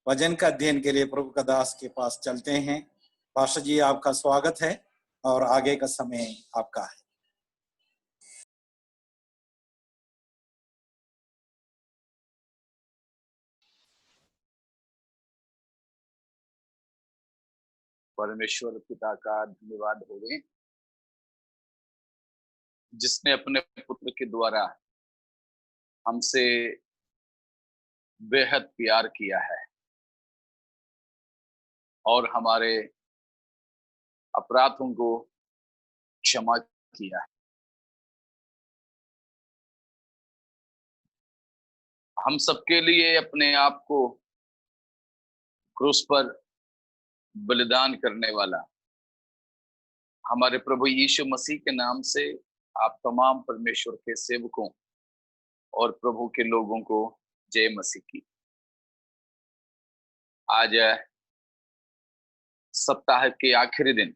वचन का अध्ययन के लिए प्रभु का दास के पास चलते हैं। पास्टर जी, आपका स्वागत है और आगे का समय आपका है। परमेश्वर पिता का धन्यवाद होवे जिसने अपने पुत्र के द्वारा हमसे बेहद प्यार किया है और हमारे अपराधों को क्षमा किया है। हम सबके लिए अपने आप को क्रूस पर बलिदान करने वाला हमारे प्रभु यीशु मसीह के नाम से आप तमाम परमेश्वर के सेवकों और प्रभु के लोगों को जय मसीह की। आज सप्ताह के आखिरी दिन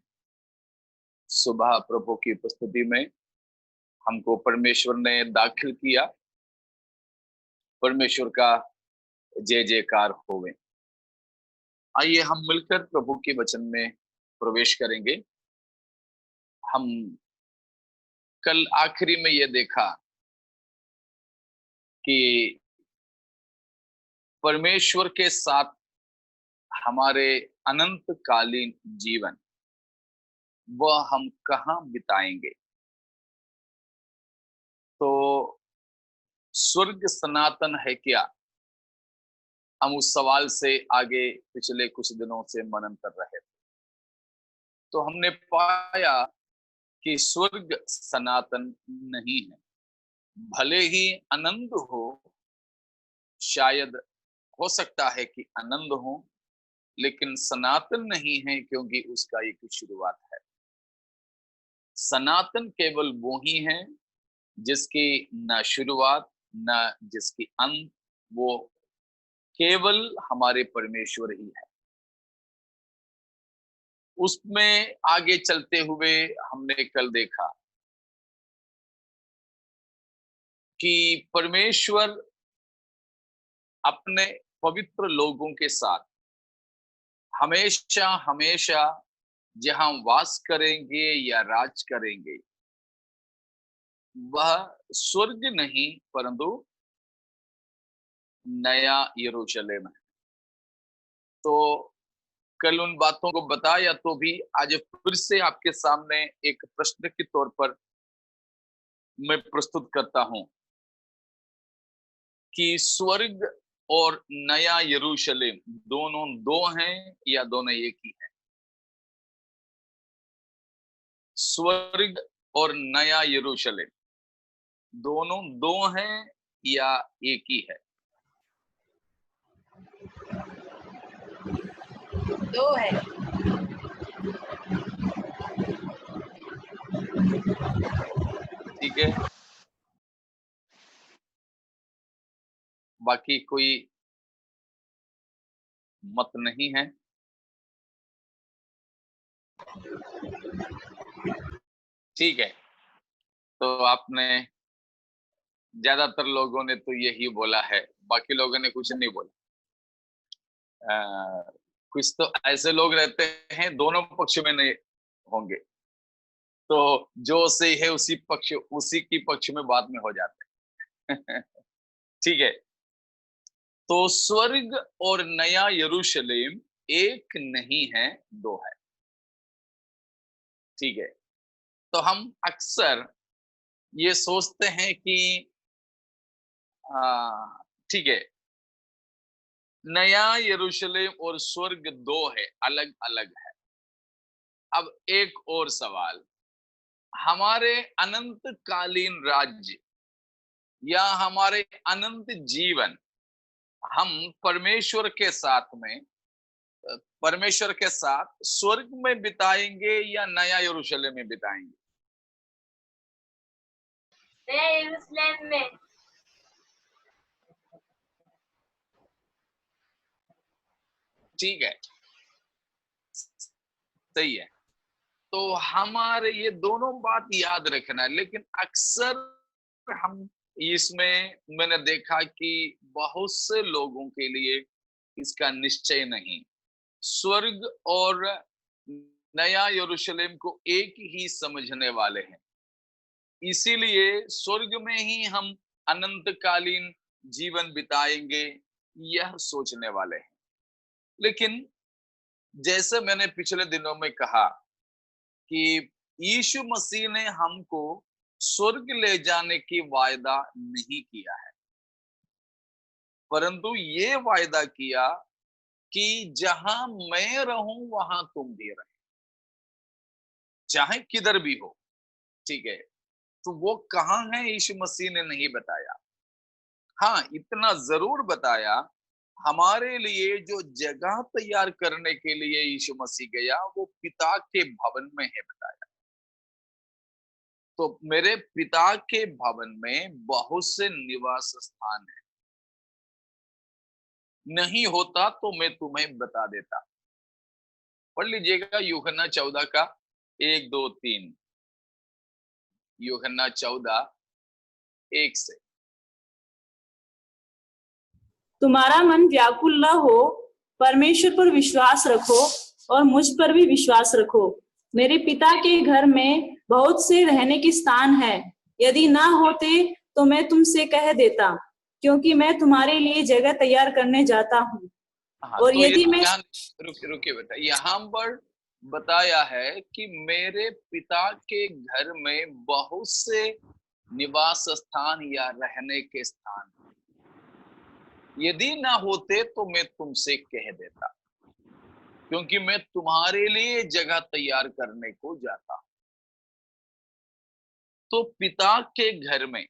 सुबह प्रभु की उपस्थिति में हमको परमेश्वर ने दाखिल किया। परमेश्वर का जय जयकार होवे। आइए हम मिलकर प्रभु के वचन में प्रवेश करेंगे। हम कल आखिरी में यह देखा कि परमेश्वर के साथ हमारे अनंतकालीन जीवन वह हम कहाँ बिताएंगे। तो स्वर्ग सनातन है क्या? हम उस सवाल से आगे पिछले कुछ दिनों से मनन कर रहे थे। तो हमने पाया कि स्वर्ग सनातन नहीं है। भले ही आनंद हो, शायद हो सकता है कि आनंद हो, लेकिन सनातन नहीं है, क्योंकि उसका एक शुरुआत है। सनातन केवल वो ही है जिसकी न शुरुआत न जिसकी अंत, वो केवल हमारे परमेश्वर ही है। उसमें आगे चलते हुए हमने कल देखा कि परमेश्वर अपने पवित्र लोगों के साथ हमेशा हमेशा जहां वास करेंगे या राज करेंगे, वह स्वर्ग नहीं परंतु नया यरूशलेम है। तो कल उन बातों को बताया तो भी आज फिर से आपके सामने एक प्रश्न के तौर पर मैं प्रस्तुत करता हूं कि स्वर्ग और नया यरूशलेम दोनों दो हैं या दोनों एक ही है? स्वर्ग और नया यरूशलेम दोनों दो हैं या एक ही है? दो है। ठीक है, बाकी कोई मत नहीं है? ठीक है, तो आपने ज्यादातर लोगों ने तो यही बोला है, बाकी लोगों ने कुछ नहीं बोला। कुछ तो ऐसे लोग रहते हैं दोनों पक्ष में नहीं होंगे, तो जो सही है उसी की पक्ष में बाद में हो जाते हैं। ठीक है, तो स्वर्ग और नया यरूशलेम एक नहीं है, दो है। ठीक है, तो हम अक्सर ये सोचते हैं कि ठीक है, नया यरूशलेम और स्वर्ग दो है, अलग अलग है। अब एक और सवाल, हमारे अनंतकालीन राज्य या हमारे अनंत जीवन हम परमेश्वर के साथ स्वर्ग में बिताएंगे या नया यरूशलेम में बिताएंगे? नया यरूशलेम में। ठीक है, सही है। तो हमारे ये दोनों बात याद रखना है, लेकिन अक्सर हम इसमें मैंने देखा कि बहुत से लोगों के लिए इसका निश्चय नहीं। स्वर्ग और नया यरूशलेम को एक ही समझने वाले हैं, इसीलिए स्वर्ग में ही हम अनंतकालीन जीवन बिताएंगे, यह सोचने वाले हैं। लेकिन जैसे मैंने पिछले दिनों में कहा कि यीशु मसीह ने हमको स्वर्ग ले जाने की वायदा नहीं किया है, परंतु ये वायदा किया कि जहां मैं रहूं वहां तुम भी रहे, चाहे किधर भी हो। ठीक है, तो वो कहां है यीशु मसीह ने नहीं बताया। हाँ, इतना जरूर बताया, हमारे लिए जो जगह तैयार करने के लिए यीशु मसीह गया वो पिता के भवन में है बताया। तो मेरे पिता के भवन में बहुत से निवास स्थान है, नहीं होता तो मैं तुम्हें बता देता। पढ़ लीजिएगा यूहन्ना 14 का 1, 2, 3। यूहन्ना 14, 1 से। तुम्हारा मन व्याकुल न हो, परमेश्वर पर विश्वास रखो और मुझ पर भी विश्वास रखो। मेरे पिता के घर में बहुत से रहने के स्थान है, यदि ना होते तो मैं तुमसे कह देता, क्योंकि मैं तुम्हारे लिए जगह तैयार करने जाता हूँ। और तो यदि मैं रुकिए बेटा, यहाँ पर बताया है कि मेरे पिता के घर में बहुत से निवास स्थान या रहने के स्थान, यदि ना होते तो मैं तुमसे कह देता, क्योंकि मैं तुम्हारे लिए जगह तैयार करने को जाता हूं। तो पिता के घर में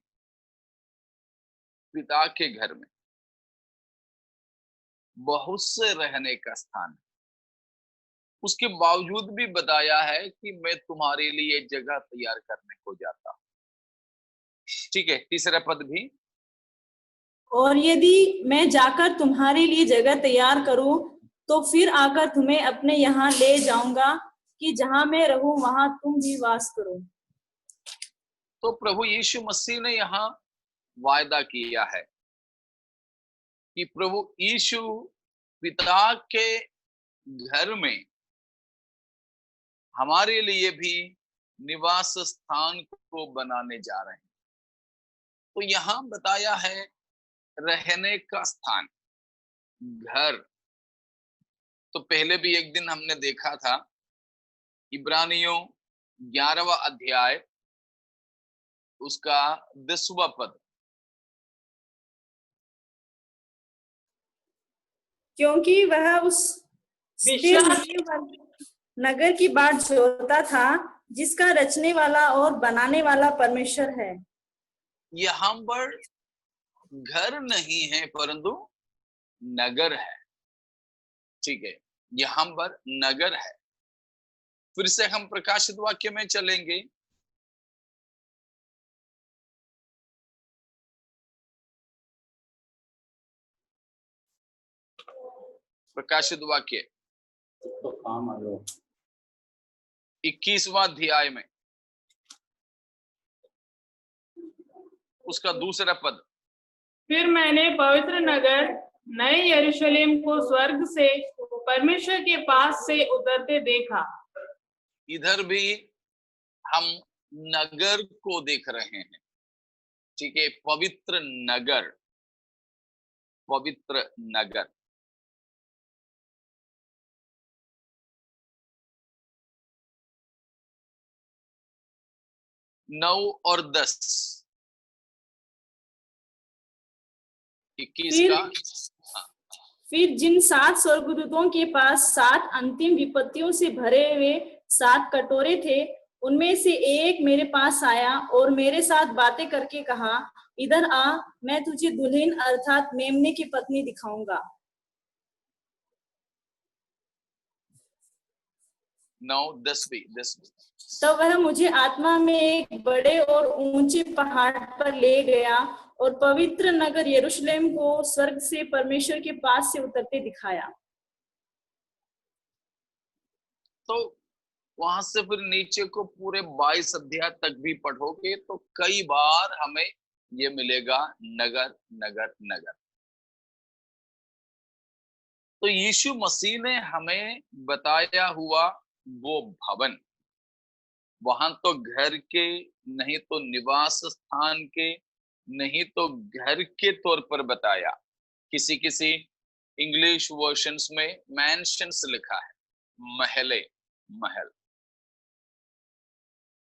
बहुत से रहने का स्थान है, उसके बावजूद भी बताया है कि मैं तुम्हारे लिए जगह तैयार करने को जाता हूं। ठीक है, तीसरा पद भी। और यदि मैं जाकर तुम्हारे लिए जगह तैयार करूं तो फिर आकर तुम्हें अपने यहाँ ले जाऊंगा, कि जहां मैं रहूं वहां तुम भी वास करो। तो प्रभु यीशु मसीह ने यहाँ वायदा किया है कि प्रभु यीशु पिता के घर में हमारे लिए भी निवास स्थान को बनाने जा रहे हैं। तो यहाँ बताया है रहने का स्थान, घर। तो पहले भी एक दिन हमने देखा था इब्रानियों 11वां अध्याय उसका 10वां पद। क्योंकि वह उस नगर की बाट जोता था, जिसका रचने वाला और बनाने वाला परमेश्वर है। यहाँ पर घर नहीं है परंतु नगर है। ठीक है, यहाँ पर नगर है। फिर से हम प्रकाशित वाक्य में चलेंगे। प्रकाशित वाक्य 21वां अध्याय में उसका दूसरा पद। फिर मैंने पवित्र नगर नए यरूशलेम को स्वर्ग से परमेश्वर के पास से उतरते देखा। इधर भी हम नगर को देख रहे हैं। ठीक है, पवित्र नगर, पवित्र नगर। नौ और 10, 21 का। फिर जिन 7 स्वर्गदूतों के पास 7 अंतिम विपत्तियों से भरे हुए 7 कटोरे थे, उनमें से एक मेरे पास आया और मेरे साथ बातें करके कहा, इधर आ, मैं तुझे दुल्हन अर्थात मेमने की पत्नी दिखाऊंगा। 9, 10 भी। तो वह मुझे आत्मा में एक बड़े और ऊंचे पहाड़ पर ले गया और पवित्र नगर यरूशलेम को स्वर्ग से परमेश्वर के पास से उतरते दिखाया। तो वहां से फिर नीचे को पूरे 22 अध्याय तक भी पढ़ोगे तो कई बार हमें ये मिलेगा नगर नगर नगर। तो यीशु मसीह ने हमें बताया हुआ वो भवन, वहां तो घर के, नहीं तो निवास स्थान के, नहीं तो घर के तौर पर बताया। किसी किसी इंग्लिश वर्जन्स में मैंशंस लिखा है, महले, महल।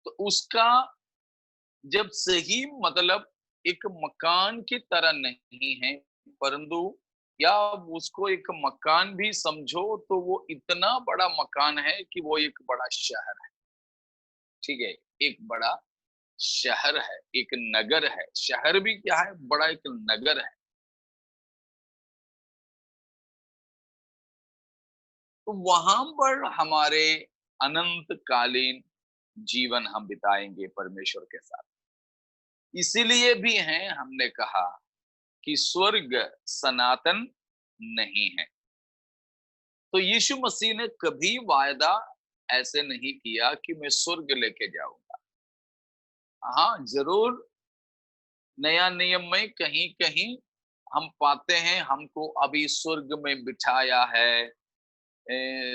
तो उसका जब सही मतलब एक मकान की तरह नहीं है, परंतु या उसको एक मकान भी समझो तो वो इतना बड़ा मकान है कि वो एक बड़ा शहर है। ठीक है, एक बड़ा शहर है, एक नगर है। शहर भी क्या है, बड़ा एक नगर है। तो वहां पर हमारे अनंतकालीन जीवन हम बिताएंगे परमेश्वर के साथ। इसीलिए भी है हमने कहा कि स्वर्ग सनातन नहीं है। तो यीशु मसीह ने कभी वायदा ऐसे नहीं किया कि मैं स्वर्ग लेके जाऊंगा। हाँ, जरूर नया नियम में कहीं कहीं हम पाते हैं हमको अभी स्वर्ग में बिठाया है,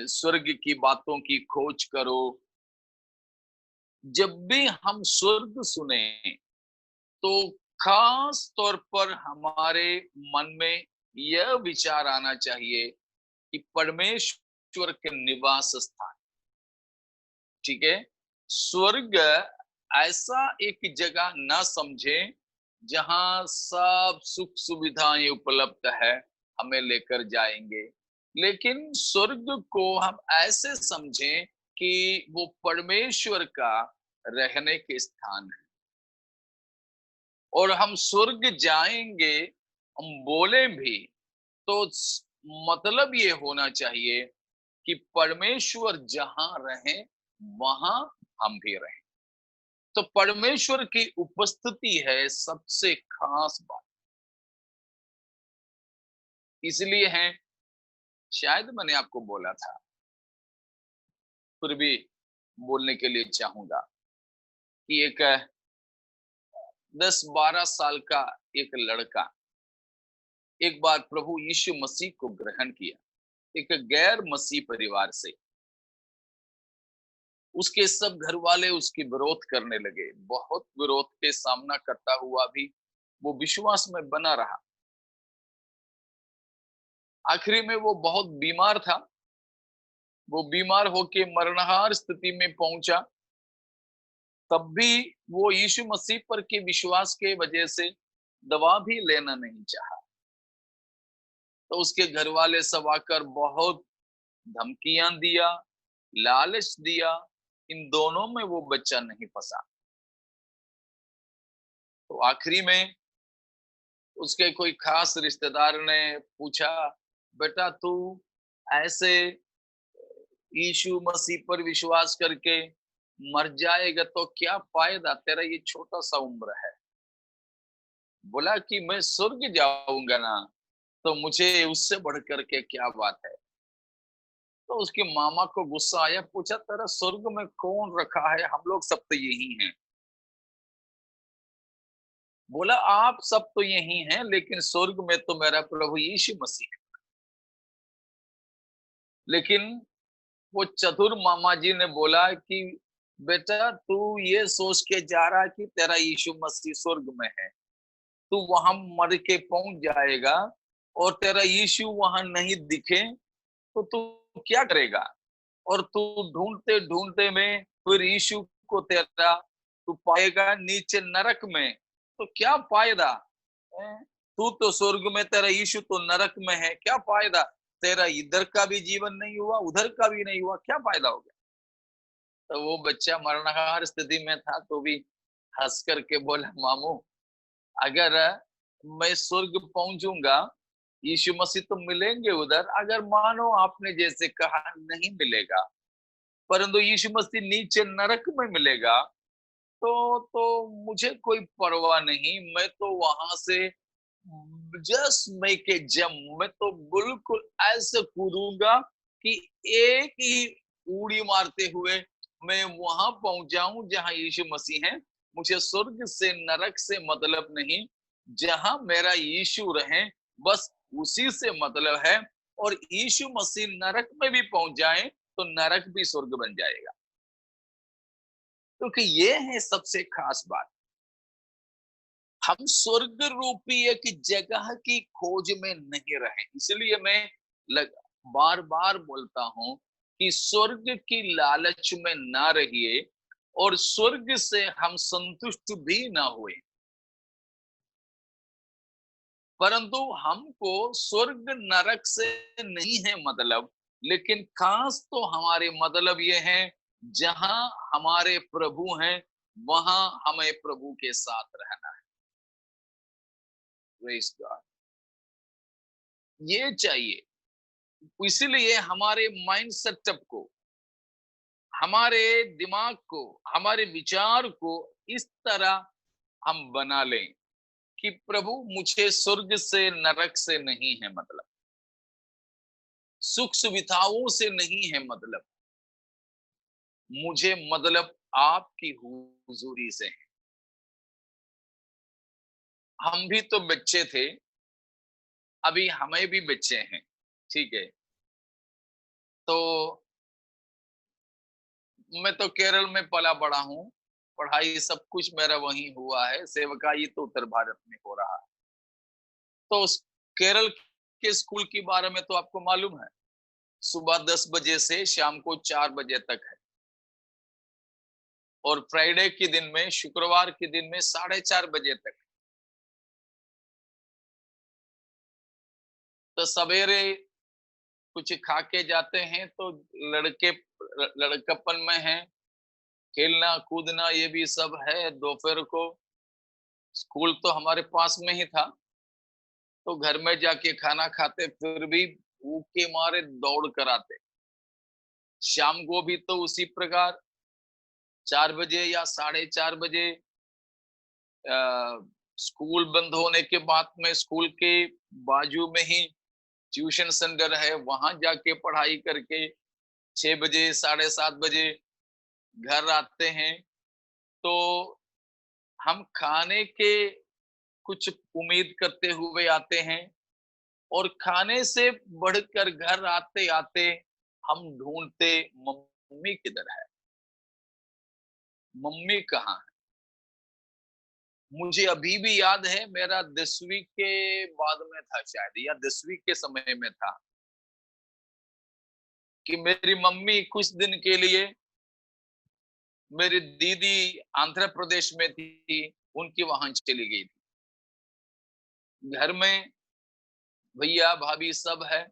स्वर्ग की बातों की खोज करो। जब भी हम स्वर्ग सुने तो खास तौर पर हमारे मन में यह विचार आना चाहिए कि परमेश्वर के निवास स्थान। ठीक है, स्वर्ग ऐसा एक जगह ना समझे जहां सब सुख सुविधाएं उपलब्ध है, हमें लेकर जाएंगे। लेकिन स्वर्ग को हम ऐसे समझें कि वो परमेश्वर का रहने के स्थान है। और हम स्वर्ग जाएंगे, हम बोले भी तो मतलब ये होना चाहिए कि परमेश्वर जहां रहे वहां हम भी रहें। तो परमेश्वर की उपस्थिति है सबसे खास बात। इसलिए है, शायद मैंने आपको बोला था, फिर भी बोलने के लिए चाहूंगा कि एक 10-12 साल का एक लड़का एक बार प्रभु यीशु मसीह को ग्रहण किया, एक गैर मसीह परिवार से। उसके सब घर वाले उसकी विरोध करने लगे। बहुत विरोध के सामना करता हुआ भी वो विश्वास में बना रहा। आखिरी में वो बहुत बीमार था। वो बीमार होके मरणहार स्थिति में पहुंचा। तब भी वो यीशु मसीह पर के विश्वास के वजह से दवा भी लेना नहीं चाहा। तो उसके घर वाले सब आकर बहुत धमकियां दिया, लालच दिया। इन दोनों में वो बच्चा नहीं फंसा। तो आखिरी में उसके कोई खास रिश्तेदार ने पूछा, बेटा तू ऐसे यीशु मसीह पर विश्वास करके मर जाएगा तो क्या फायदा, तेरा ये छोटा सा उम्र है। बोला कि मैं स्वर्ग जाऊंगा ना, तो मुझे उससे बढ़कर के क्या बात है। तो उसके मामा को गुस्सा आया, पूछा तेरा स्वर्ग में कौन रखा है, हम लोग सब तो यही हैं। बोला आप सब तो यही हैं, लेकिन स्वर्ग में तो मेरा प्रभु यीशु मसीह है। लेकिन वो चतुर मामा जी ने बोला कि बेटा तू ये सोच के जा रहा कि तेरा यीशु मसीह स्वर्ग में है, तू वहां मर के पहुंच जाएगा और तेरा यीशु वहां नहीं दिखे तो तू क्या करेगा। और तू ढूंढते ढूंढते में फिर यीशु को तेरा तू पाएगा नीचे नरक में, तो क्या फायदा। तू तो स्वर्ग में, तेरा यीशु तो नरक में है, क्या फायदा। तेरा इधर का भी जीवन नहीं हुआ, उधर का भी नहीं हुआ, क्या फायदा हो गया। तो वो बच्चा मरणहार स्थिति में था तो भी हंस करके बोला, मामू अगर मैं स्वर्ग पहुंचूंगा, यीशु मसीह तो मिलेंगे उधर। अगर मानो आपने जैसे कहा नहीं मिलेगा, परंतु यीशु मसीह नीचे नरक में मिलेगा, तो मुझे कोई परवाह नहीं। मैं तो वहां से जस्ट मेक ए जंप, मैं तो बिल्कुल ऐसे कूदूंगा कि एक ही उड़ी मारते हुए मैं वहां पहुंच जाऊं जहां यीशु मसीह है। मुझे स्वर्ग से नरक से मतलब नहीं, जहां मेरा यीशु रहे बस उसी से मतलब है। और यीशु मसीह नरक में भी पहुंच जाए तो नरक भी स्वर्ग बन जाएगा। क्योंकि ये है सबसे खास बात, हम स्वर्ग रूपी एक जगह की खोज में नहीं रहे। इसलिए मैं बार बार बोलता हूं कि स्वर्ग की लालच में ना रहिए और स्वर्ग से हम संतुष्ट भी ना हुए, परंतु हमको स्वर्ग नरक से नहीं है मतलब, लेकिन खास तो हमारे मतलब ये है जहां हमारे प्रभु हैं वहां हमें प्रभु के साथ रहना है। प्रेज़ गॉड, ये चाहिए। इसलिए हमारे माइंड सेटअप को, हमारे दिमाग को, हमारे विचार को इस तरह हम बना लें कि प्रभु मुझे स्वर्ग से नरक से नहीं है मतलब, सुख सुविधाओं से नहीं है मतलब, मुझे मतलब आपकी हुजूरी से है। हम भी तो बच्चे थे, अभी हमें भी बच्चे हैं, ठीक है। तो मैं तो केरल में पला बड़ा हूं, पढ़ाई सब कुछ मेरा वहीं हुआ है, सेवकाई तो उत्तर भारत में हो रहा है। तो केरल के स्कूल के बारे में तो आपको मालूम है, सुबह 10 बजे से शाम को 4 बजे तक है, और फ्राइडे के दिन में, शुक्रवार के दिन में 4:30 बजे तक। तो सवेरे कुछ खा के जाते हैं तो लड़कपन में है, खेलना कूदना ये भी सब है। दोपहर को स्कूल तो हमारे पास में ही था, तो घर में जाके खाना खाते, फिर भी भूख के मारे दौड़ कर आते। शाम को भी तो उसी प्रकार 4 बजे या 4:30 बजे स्कूल बंद होने के बाद में स्कूल के बाजू में ही ट्यूशन सेंटर है, वहां जाके पढ़ाई करके 6 बजे 7:30 बजे घर आते हैं। तो हम खाने के कुछ उम्मीद करते हुए आते हैं, और खाने से बढ़कर घर आते आते हम ढूंढते मम्मी किधर है, मम्मी कहाँ है। मुझे अभी भी याद है, मेरा 10वीं के बाद में था शायद, या 10वीं के समय में था, कि मेरी मम्मी कुछ दिन के लिए, मेरी दीदी आंध्र प्रदेश में थी, उनकी वहां चली गई थी। घर में भैया भाभी सब है,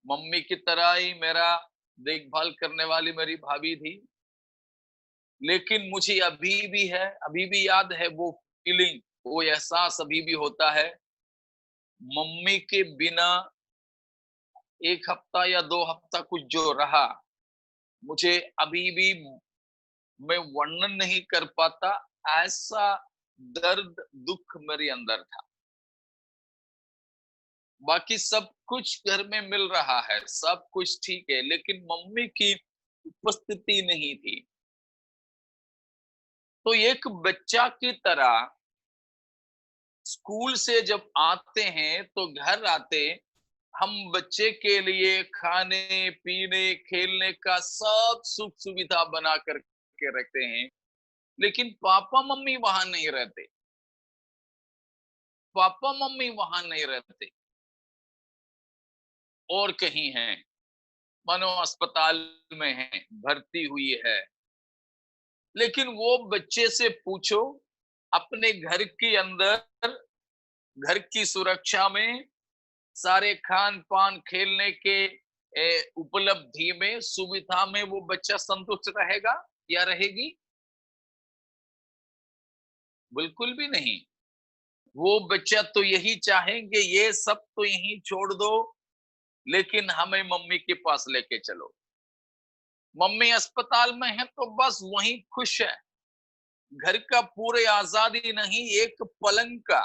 मम्मी की तरह ही मेरा देखभाल करने वाली मेरी भाभी थी। लेकिन मुझे अभी भी है, अभी भी याद है वो फीलिंग, वो एहसास अभी भी होता है। मम्मी के बिना 1 हफ्ता या 2 हफ्ता कुछ जो रहा, मुझे अभी भी, मैं वर्णन नहीं कर पाता, ऐसा दर्द दुख मेरे अंदर था। बाकी सब कुछ घर में मिल रहा है, सब कुछ ठीक है, लेकिन मम्मी की उपस्थिति नहीं थी। तो एक बच्चा की तरह स्कूल से जब आते हैं तो घर आते, हम बच्चे के लिए खाने पीने खेलने का सब सुख सुविधा बना करके रखते हैं, लेकिन पापा मम्मी वहां नहीं रहते, पापा मम्मी वहां नहीं रहते, और कहीं हैं, मानो अस्पताल में है, भर्ती हुई है। लेकिन वो बच्चे से पूछो, अपने घर के अंदर, घर की सुरक्षा में, सारे खान पान खेलने के उपलब्धि में, सुविधा में वो बच्चा संतुष्ट रहेगा या रहेगी? बिल्कुल भी नहीं। वो बच्चा तो यही चाहेंगे, ये सब तो यहीं छोड़ दो, लेकिन हमें मम्मी के पास लेके चलो। मम्मी अस्पताल में है तो बस वहीं खुश है। घर का पूरे आजादी नहीं, एक पलंग का,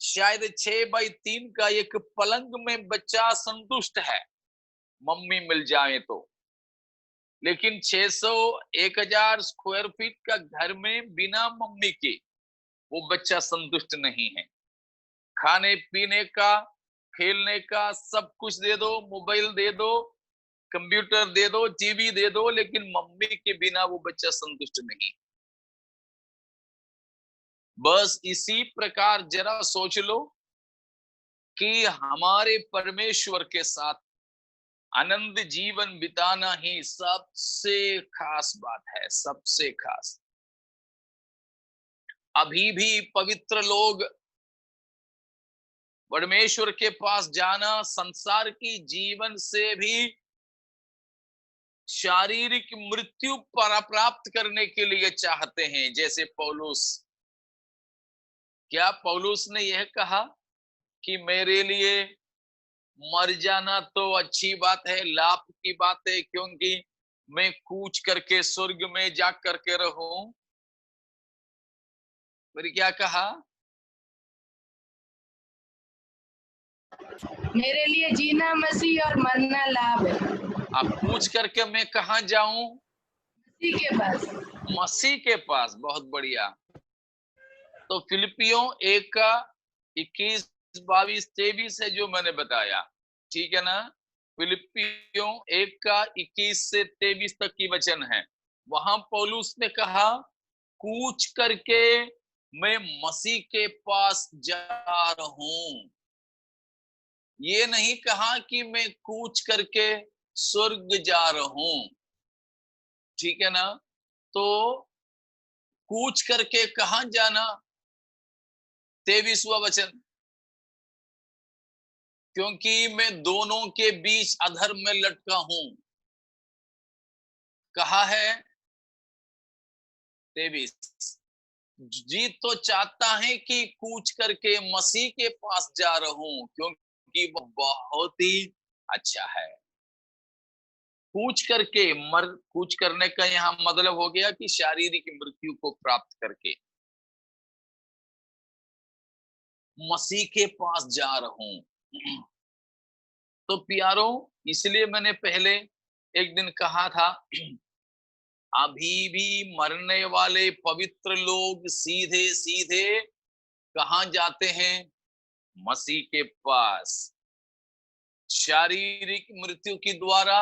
शायद 6x3 का एक पलंग में बच्चा संतुष्ट है, मम्मी मिल जाए तो। लेकिन 600 1000 स्क्वायर फीट का घर में बिना मम्मी के वो बच्चा संतुष्ट नहीं है। खाने पीने का, खेलने का, सब कुछ दे दो, मोबाइल दे दो, कंप्यूटर दे दो, टीवी दे दो, लेकिन मम्मी के बिना वो बच्चा संतुष्ट नहीं। बस इसी प्रकार जरा सोच लो कि हमारे परमेश्वर के साथ आनंद जीवन बिताना ही सबसे खास बात है, सबसे खास। अभी भी पवित्र लोग परमेश्वर के पास जाना संसार की जीवन से भी शारीरिक मृत्यु प्राप्त करने के लिए चाहते हैं। जैसे पौलुस, क्या पौलुस ने यह कहा कि मेरे लिए मर जाना तो अच्छी बात है, लाभ की बात है, क्योंकि मैं कूच करके स्वर्ग में जा करके रहूं। फिर क्या कहा? मेरे लिए जीना मसीह और मरना लाभ है। अब कूच करके मैं कहाँ जाऊं? मसीह के पास। मसीह के पास। बहुत बढ़िया। तो फिलिपियों 1 का 21, 22, 23 है जो मैंने बताया, ठीक है ना? फिलिपियों 1 का 21 से 23 तक की वचन है। वहां पौलुस ने कहा, कूच करके मैं मसीह के पास जा रहा हूं। ये नहीं कहा कि मैं कूच करके स्वर्ग जा रहा हूं, ठीक है ना? तो कूच करके कहां जाना? 23वां वचन, क्योंकि मैं दोनों के बीच अधर्म में लटका हूं। कहा है 23, जी तो चाहता है कि कूच करके मसीह के पास जा रहा हूं, क्योंकि वो बहुत ही अच्छा है। कूच करने का यहां मतलब हो गया कि शारीरिक मृत्यु को प्राप्त करके मसीह के पास जा रहा हूं। तो प्यारो, इसलिए मैंने पहले एक दिन कहा था, अभी भी मरने वाले पवित्र लोग सीधे सीधे कहां जाते हैं? मसीह के पास। शारीरिक मृत्यु के द्वारा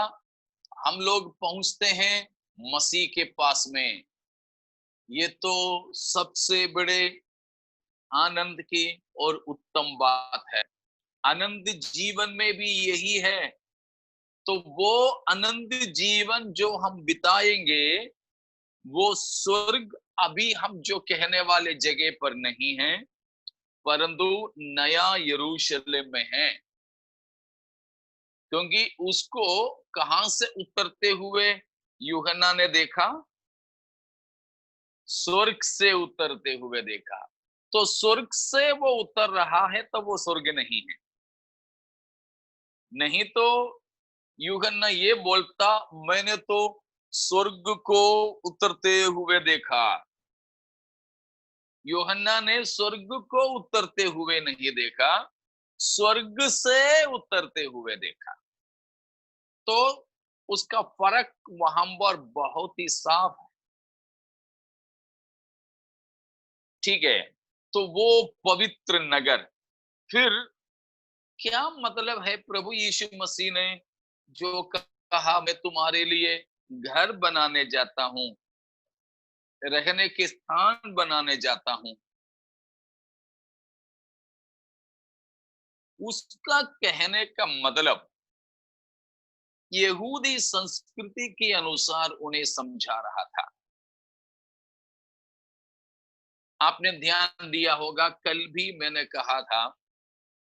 हम लोग पहुंचते हैं मसीह के पास में। ये तो सबसे बड़े आनंद की और उत्तम बात है। आनंद जीवन में भी यही है। तो वो आनंद जीवन जो हम बिताएंगे, वो स्वर्ग अभी हम जो कहने वाले जगह पर नहीं है, परंतु नया यरूशलेम में है। क्योंकि उसको कहां से उतरते हुए यूहन्ना ने देखा? स्वर्ग से उतरते हुए देखा। तो स्वर्ग से वो उतर रहा है, तो वो स्वर्ग नहीं है। नहीं तो यूहन्ना ये बोलता, मैंने तो स्वर्ग को उतरते हुए देखा। यूहन्ना ने स्वर्ग को उतरते हुए नहीं देखा, स्वर्ग से उतरते हुए देखा। तो उसका फर्क वहां पर बहुत ही साफ है, ठीक है? तो वो पवित्र नगर, फिर क्या मतलब है? प्रभु यीशु मसीह ने जो कहा, मैं तुम्हारे लिए घर बनाने जाता हूं, रहने के स्थान बनाने जाता हूं, उसका कहने का मतलब यहूदी संस्कृति के अनुसार उन्हें समझा रहा था। आपने ध्यान दिया होगा, कल भी मैंने कहा था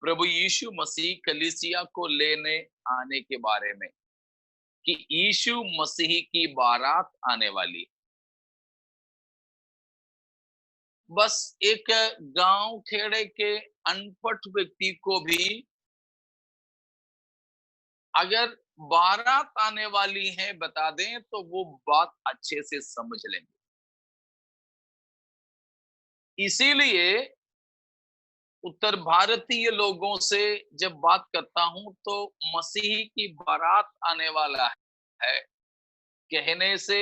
प्रभु यीशु मसीह कलीसिया को लेने आने के बारे में, कि यीशु मसीह की बारात आने वाली। बस एक गांव खेड़े के अनपढ़ व्यक्ति को भी अगर बारात आने वाली है बता दें, तो वो बात अच्छे से समझ लेंगे। इसीलिए उत्तर भारतीय लोगों से जब बात करता हूं, तो मसीह की बारात आने वाला है कहने से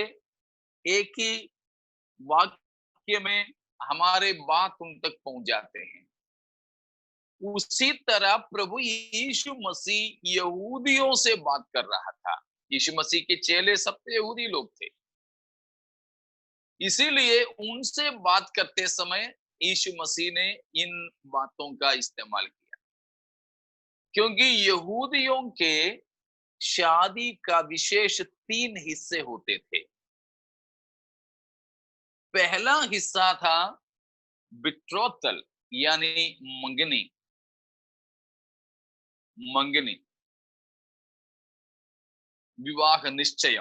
एक ही वाक्य में हमारे बात उन तक पहुंच जाते हैं। उसी तरह प्रभु यीशु मसीह यहूदियों से बात कर रहा था। यीशु मसीह के चेले सब यहूदी लोग थे, इसीलिए उनसे बात करते समय यीशु मसीह ने इन बातों का इस्तेमाल किया, क्योंकि यहूदियों के शादी का विशेष 3 हिस्से होते थे। पहला हिस्सा था बिट्रोथल यानी मंगनी, विवाह निश्चय।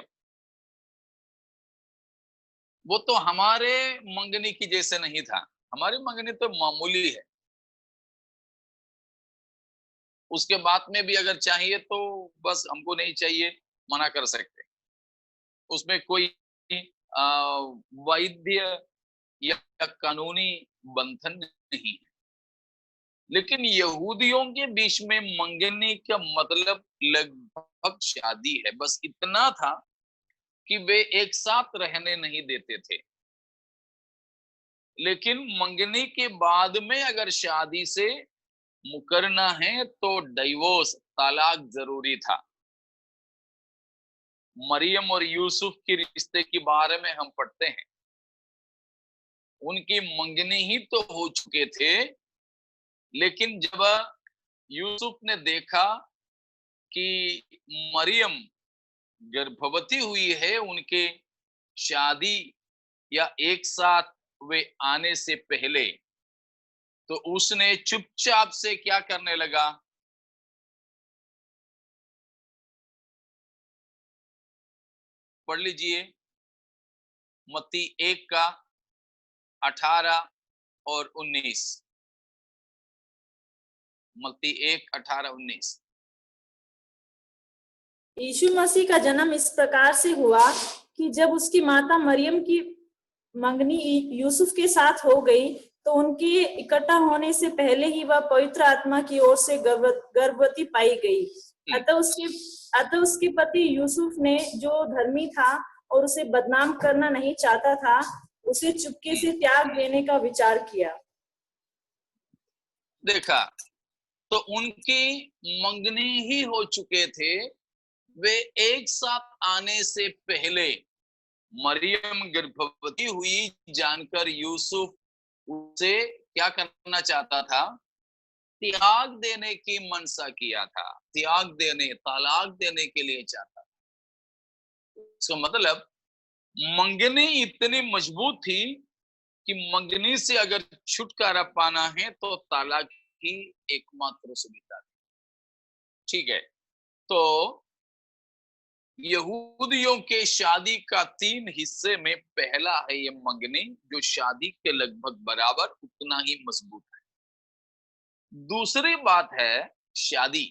वो तो हमारे मंगनी की जैसे नहीं था, हमारी मंगनी तो मामूली है, उसके बाद में भी अगर चाहिए तो बस हमको नहीं चाहिए मना कर सकते, उसमें कोई वैद्य या कानूनी बंधन नहीं है। लेकिन यहूदियों के बीच में मंगनी का मतलब लगभग शादी है, बस इतना था कि वे एक साथ रहने नहीं देते थे। लेकिन मंगनी के बाद में अगर शादी से मुकरना है तो डिवोर्स, तलाक जरूरी था। मरियम और यूसुफ के रिश्ते के बारे में हम पढ़ते हैं, उनकी मंगनी ही तो हो चुके थे, लेकिन जब यूसुफ ने देखा कि मरियम गर्भवती हुई है, उनके शादी या एक साथ वे आने से पहले, तो उसने चुपचाप से क्या करने लगा, पढ़ लीजिए मत्ती 1 का 18 और 19। मत्ती 1, 18, 19। यीशु मसीह का जन्म इस प्रकार से हुआ कि जब उसकी माता मरियम की मंगनी यूसुफ के साथ हो गई, तो उनके इकट्ठा होने से पहले ही वह पवित्र आत्मा की ओर से गर्भवती पाई गई। अतः उसके पति यूसुफ ने, जो धर्मी था और उसे बदनाम करना नहीं चाहता था, उसे चुपके से त्याग देने का विचार किया। देखा, तो उनकी मंगनी ही हो चुके थे, वे एक साथ आने से पहले मरियम गर्भवती हुई जानकर यूसुफ उसे क्या करना चाहता था, त्याग देने की मनसा किया था, त्याग देने, तलाक देने के लिए चाहता था। इसका मतलब मंगनी इतनी मजबूत थी कि मंगनी से अगर छुटकारा पाना है तो तलाक ही एकमात्र सुविधा थी। ठीक है, तो यहूदियों के शादी का 3 हिस्से में पहला है ये मंगनी, जो शादी के लगभग बराबर उतना ही मजबूत है। दूसरी बात है शादी,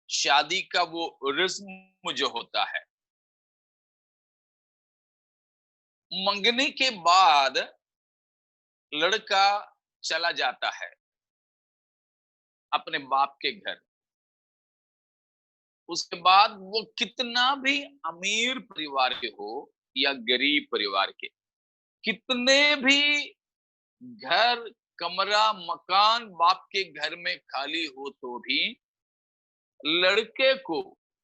शादी का वो रस्म जो होता है। मंगनी के बाद लड़का चला जाता है अपने बाप के घर, उसके बाद वो कितना भी अमीर परिवार के हो या गरीब परिवार के, कितने भी घर, कमरा, मकान बाप के घर में खाली हो, तो भी लड़के को,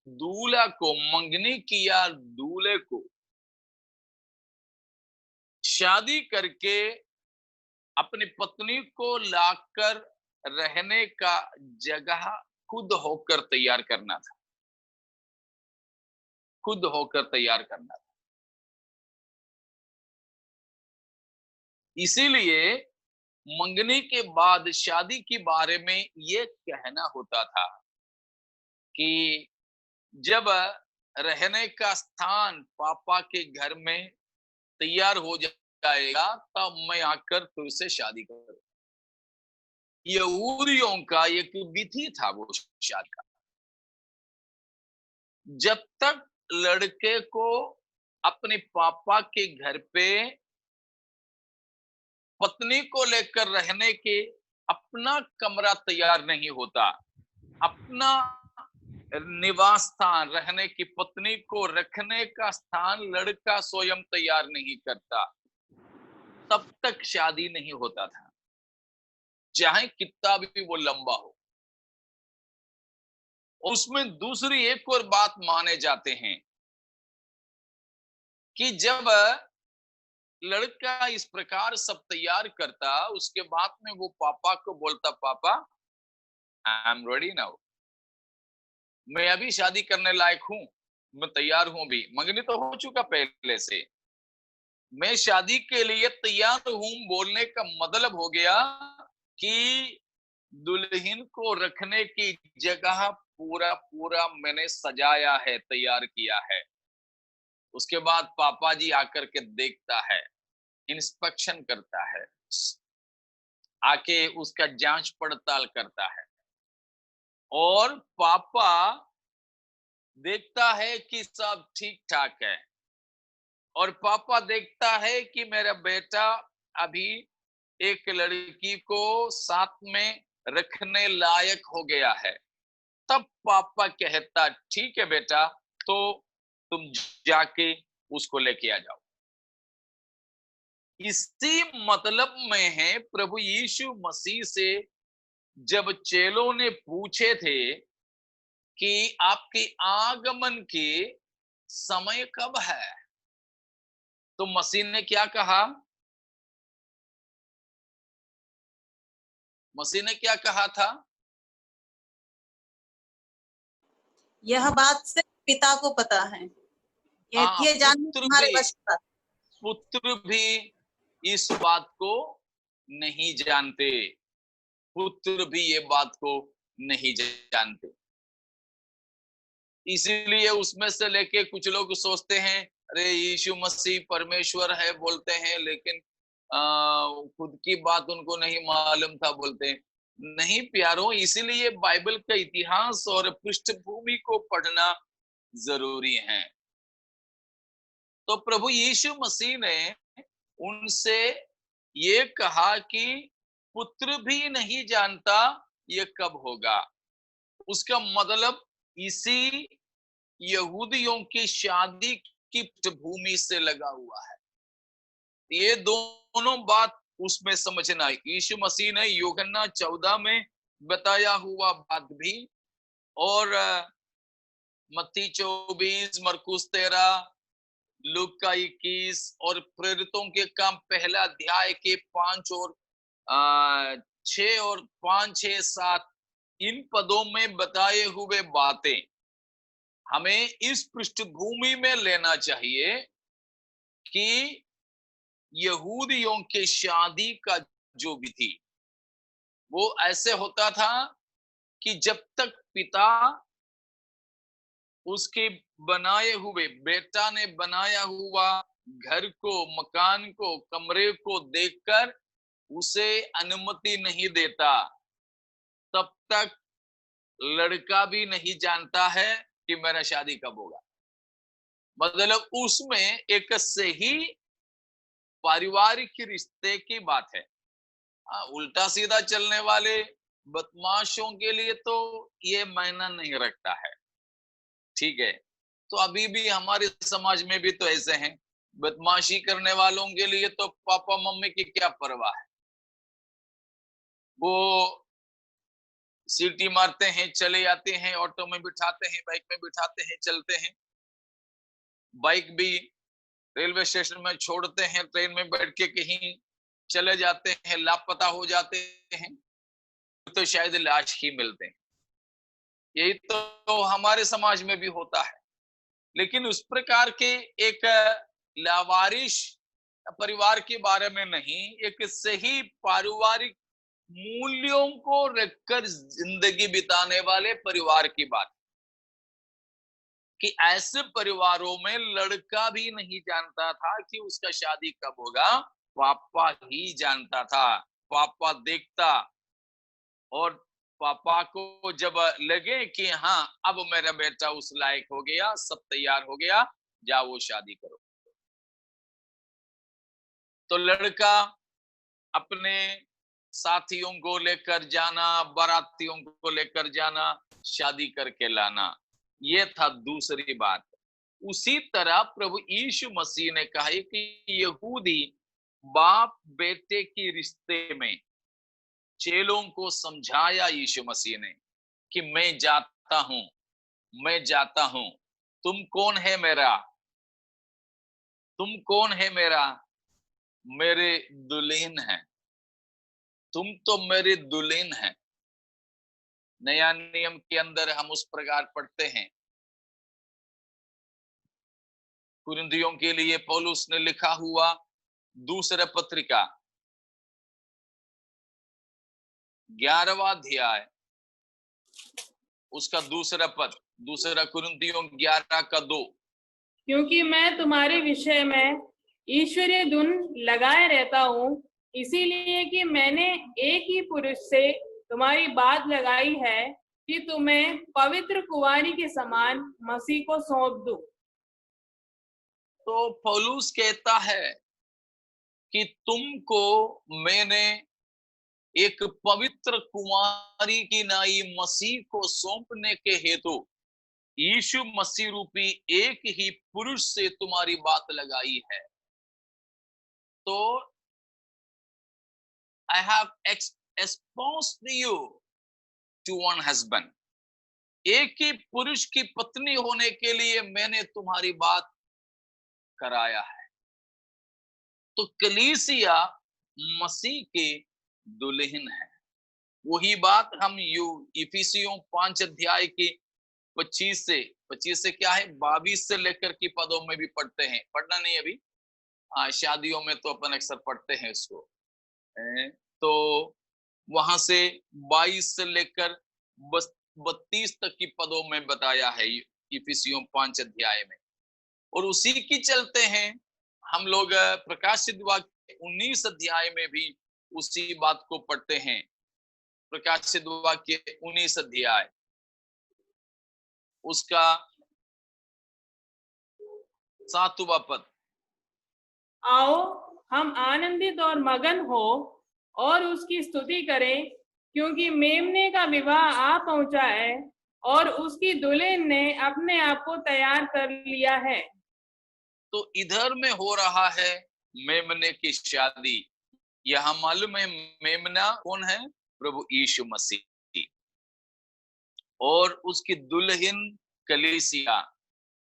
दूल्हा को, मंगनी किया दूल्हे को शादी करके अपनी पत्नी को लाकर रहने का जगह खुद होकर तैयार करना था, खुद होकर तैयार करना था। इसीलिए मंगनी के बाद शादी के बारे में ये कहना होता था कि जब रहने का स्थान पापा के घर में तैयार हो जाएगा, तब मैं आकर तुझसे शादी करूं। यहूदियों का एक विधि था वो शादी का। जब तक लड़के को अपने पापा के घर पे पत्नी को लेकर रहने के अपना कमरा तैयार नहीं होता, अपना निवास स्थान, रहने की पत्नी को रखने का स्थान लड़का स्वयं तैयार नहीं करता, तब तक शादी नहीं होता था। चाहे कितना भी वो लंबा हो। उसमें दूसरी एक और बात माने जाते हैं कि जब लड़का इस प्रकार सब तैयार करता, उसके बाद में वो पापा को बोलता, पापा आई एम रेडी नाउ, मैं अभी शादी करने लायक हूं, मैं तैयार हूं, अभी मंगनी तो हो चुका पहले से, मैं शादी के लिए तैयार हूं बोलने का मतलब हो गया कि दुल्हन को रखने की जगह पूरा पूरा मैंने सजाया है, तैयार किया है। उसके बाद पापा जी आकर के देखता है, इंस्पेक्शन करता है, आके उसका जांच पड़ताल करता है, और पापा देखता है कि सब ठीक ठाक है, और पापा देखता है कि मेरा बेटा अभी एक लड़की को साथ में रखने लायक हो गया है। तब पापा कहता, ठीक है बेटा, तो तुम जाके उसको लेके आ जाओ। इसी मतलब में है प्रभु यीशु मसीह से जब चेलों ने पूछे थे कि आपके आगमन के समय कब है, तो मसीह ने क्या कहा? मसीह ने क्या कहा था? यह बात सिर्फ पिता को पता है, ये जानना तुम्हारे वश का। पुत्र भी इस बात को नहीं जानते, पुत्र भी ये बात को नहीं जानते। इसीलिए उसमें से लेके कुछ लोग सोचते हैं, अरे यीशु मसीह परमेश्वर है बोलते हैं, लेकिन खुद की बात उनको नहीं मालूम था बोलते हैं। नहीं प्यारों, इसीलिए बाइबल का इतिहास और पृष्ठभूमि को पढ़ना जरूरी है। तो प्रभु यीशु मसीह ने उनसे ये कहा कि पुत्र भी नहीं जानता ये कब होगा। उसका मतलब इसी यहूदियों की शादी की पृष्ठभूमि से लगा हुआ है। ये दोनों बात उसमें समझना। यीशु मसीह ने यूहन्ना 14 में बताया हुआ बात भी, और मत्ती 24, मरकुस 13, लूका का 21 और प्रेरितों के काम पहला अध्याय के 5 और 6 और 5, 6, 7 इन पदों में बताए हुए बातें हमें इस पृष्ठभूमि में लेना चाहिए कि यहूदियों के शादी का जो विधि वो ऐसे होता था कि जब तक पिता उसके बनाए हुए, बेटा ने बनाया हुआ घर को, मकान को, कमरे को देखकर उसे अनुमति नहीं देता, तब तक लड़का भी नहीं जानता है कि मेरा शादी कब होगा। मतलब उसमें एक सही पारिवारिक रिश्ते की बात है। उल्टा सीधा चलने वाले बदमाशों के लिए तो ये मायना नहीं रखता है, ठीक है। तो अभी भी हमारे समाज में भी तो ऐसे हैं, बदमाशी करने वालों के लिए तो पापा मम्मी की क्या परवाह है, वो सीटी मारते हैं, चले जाते हैं, ऑटो में बिठाते हैं, बाइक में बिठाते हैं, चलते हैं। बाइक भी रेलवे स्टेशन में छोड़ते हैं, ट्रेन में बैठ के कहीं चले जाते हैं, लापता हो जाते हैं, तो शायद लाश ही मिलते हैं। यही तो हमारे समाज में भी होता है। लेकिन उस प्रकार के एक लावारिश परिवार के बारे में नहीं, एक सही पारिवारिक मूल्यों को रखकर जिंदगी बिताने वाले परिवार की बात, कि ऐसे परिवारों में लड़का भी नहीं जानता था कि उसका शादी कब होगा, पापा ही जानता था। पापा देखता, और पापा को जब लगे कि हाँ अब मेरा बेटा उस लायक हो गया, सब तैयार हो गया, जाओ शादी करो, तो लड़का अपने साथियों को लेकर जाना, बारातियों को लेकर जाना, शादी करके लाना, ये था दूसरी बात। उसी तरह प्रभु यीशु मसीह ने कहा कि यहूदी बाप बेटे की रिश्ते में चेलों को समझाया यीशु मसीह ने कि मैं जाता हूं, मैं जाता हूं, तुम कौन है मेरा, तुम कौन है मेरा, मेरे दुल्हन है, तुम तो मेरी दुल्हन है। नया नियम के अंदर हम उस प्रकार पढ़ते हैं। कुरिन्थियों के लिए पौलुस ने लिखा हुआ दूसरा पत्रिका 11वां अध्याय उसका दूसरा पद, दूसरा कुरिन्थियों 11:2। क्योंकि मैं तुम्हारे विषय में ईश्वरीय धुन लगाए रहता हूँ, इसीलिए कि मैंने एक ही पुरुष से तुम्हारी बात लगाई है कि तुम्हें पवित्र कुंवारी के समान मसीह को सौंप दूं। तो पौलुस कहता है कि तुमको मैंने एक पवित्र कुंवारी की नाई मसीह को सौंपने के हेतु यीशु मसीह रूपी एक ही पुरुष से तुम्हारी बात लगाई है। तो I have espoused you to one husband. एक ही पुरुष की पत्नी होने के लिए मैंने तुम्हारी बात कराया है। तो कलीसिया मसीह के दुल्हन है। वही बात हम इफिसियों 5 अध्याय की 25 से क्या है 22 से लेकर की पदों में भी पढ़ते हैं। पढ़ना नहीं अभी, शादियों में तो अपन अक्सर पढ़ते हैं इसको। तो वहां से 22 से लेकर 32 तक की पदों में बताया है इफिसियों 5 अध्याय में। और उसी की चलते हैं हम लोग प्रकाशित वाक्य 19 अध्याय में भी उसी बात को पढ़ते हैं। प्रकाशित वाक्य 19 अध्याय उसका 7वां पद। आओ हम आनंदित और मगन हो और उसकी स्तुति करें, क्योंकि मेमने का विवाह आ पहुंचा है और उसकी दुल्हन ने अपने आप को तैयार कर लिया है। तो इधर में हो रहा है मेमने की शादी। यहां मालूम है मेमना कौन है? प्रभु यीशु मसीह और उसकी दुल्हन कलीसिया।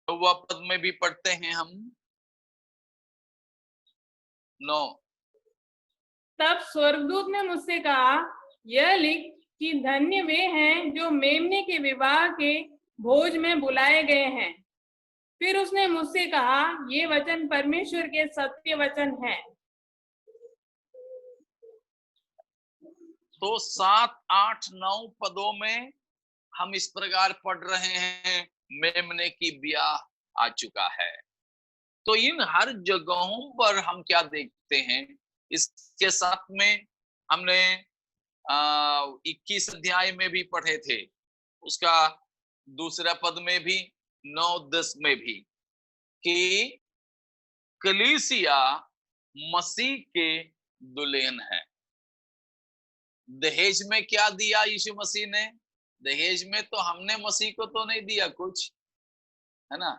तो वह पद में भी पढ़ते हैं हम 9। तब स्वर्गदूत ने मुझसे कहा, यह लिख कि धन्य वे हैं जो मेमने के विवाह के भोज में बुलाए गए हैं। फिर उसने मुझसे कहा, ये वचन परमेश्वर के सत्य वचन है। तो 7, 8, 9 पदों में हम इस प्रकार पढ़ रहे हैं मेमने की ब्याह आ चुका है। तो इन हर जगहों पर हम क्या देखते हैं? इसके साथ में हमने 21 अध्याय में भी पढ़े थे, उसका दूसरा पद में भी 9-10 में भी, कि कलीसिया मसीह के दुल्हन है। दहेज में क्या दिया यीशु मसीह ने? दहेज में तो हमने मसीह को तो नहीं दिया कुछ, है ना?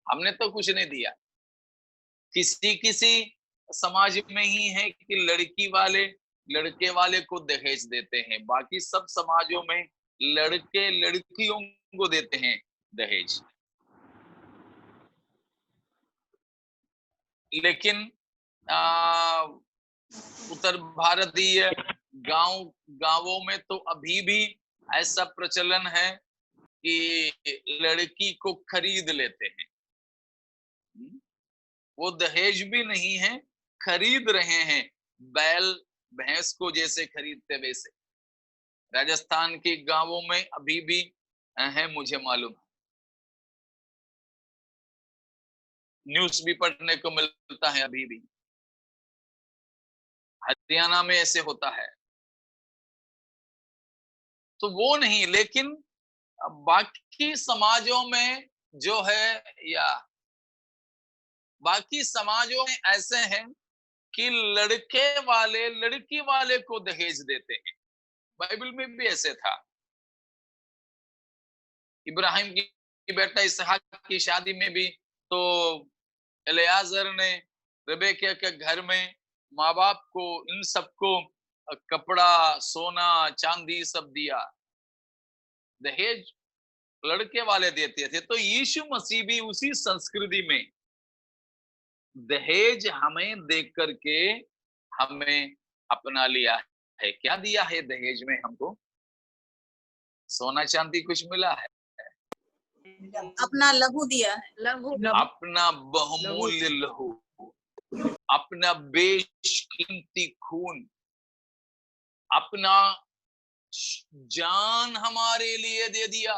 हमने तो कुछ नहीं दिया। किसी समाज में ही है कि लड़की वाले लड़के वाले को दहेज देते हैं, बाकी सब समाजों में लड़के लड़कियों को देते हैं दहेज। लेकिन उत्तर भारतीय गांवों में तो अभी भी ऐसा प्रचलन है कि लड़की को खरीद लेते हैं। वो दहेज भी नहीं है, खरीद रहे हैं, बैल भैंस को जैसे खरीदते वैसे। राजस्थान के गांवों में अभी भी है, मुझे मालूम। न्यूज़ भी पढ़ने को मिलता है अभी भी। हरियाणा में ऐसे होता है। तो वो नहीं, लेकिन बाकी समाजों में जो है, या बाकी समाजों में ऐसे हैं कि लड़के वाले लड़की वाले को दहेज देते हैं। बाइबल में भी ऐसे था। इब्राहिम की बेटा इसहाक की शादी में भी तो एलियाजर ने रेबेका के घर में माँ बाप को, इन सबको कपड़ा, सोना, चांदी सब दिया। दहेज लड़के वाले देते थे। तो यीशु मसीह भी उसी संस्कृति में दहेज हमें देख करके हमें अपना लिया है। क्या दिया है दहेज में हमको? सोना चांदी कुछ मिला है? अपना लहू दिया है। अपना बहुमूल्य लहू, अपना बेशकीमती खून, अपना जान हमारे लिए दे दिया।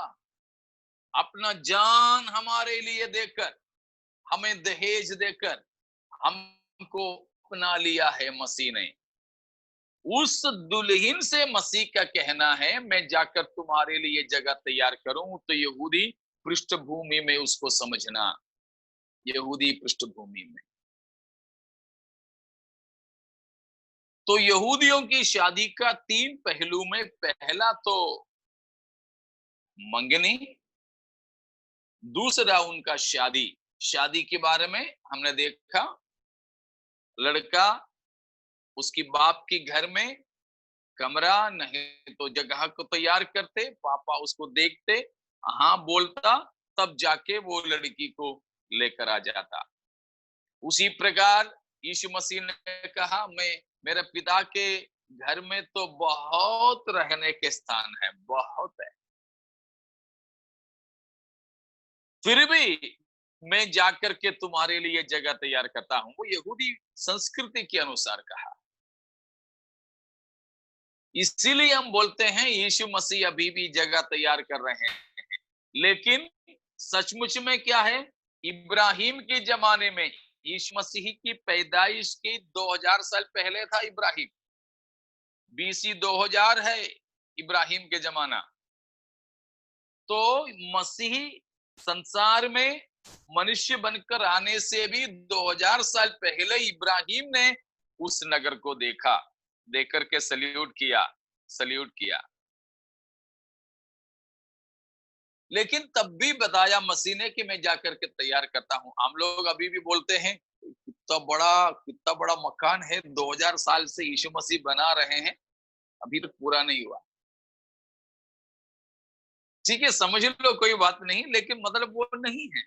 अपना जान हमारे लिए देकर, हमें दहेज देकर हमको अपना लिया है मसीह ने। उस दुल्हन से मसीह का कहना है, मैं जाकर तुम्हारे लिए जगह तैयार करूं। तो यहूदी पृष्ठभूमि में उसको समझना, यहूदी पृष्ठभूमि में। तो यहूदियों की शादी का 3 पहलू में पहला तो मंगनी, दूसरा उनका शादी। शादी के बारे में हमने देखा, लड़का उसकी बाप के घर में कमरा नहीं तो जगह को तैयार करते, पापा उसको देखते, हाँ बोलता, तब जाके वो लड़की को लेकर आ जाता। उसी प्रकार यीशु मसीह ने कहा, मैं मेरे पिता के घर में तो बहुत रहने के स्थान है, बहुत है, फिर भी मैं जाकर के तुम्हारे लिए जगह तैयार करता हूं। वो यहूदी संस्कृति के अनुसार कहा। इसीलिए हम बोलते हैं यीशु मसीह अभी भी जगह तैयार कर रहे हैं। लेकिन सचमुच में क्या है, इब्राहिम के जमाने में, यीशु मसीह की पैदाइश के 2000 साल पहले था इब्राहिम। BC 2000 है इब्राहिम के जमाना। तो मसीह संसार में मनुष्य बनकर आने से भी 2000 साल पहले इब्राहिम ने उस नगर को देखा, देख करके सल्यूट किया। लेकिन तब भी बताया मसीह ने कि मैं जाकर के तैयार करता हूं। हम लोग अभी भी बोलते हैं कितना बड़ा मकान है, 2000 साल से यीशु मसीह बना रहे हैं, अभी तक पूरा नहीं हुआ। ठीक है, समझ लो, कोई बात नहीं, लेकिन मतलब वो नहीं है।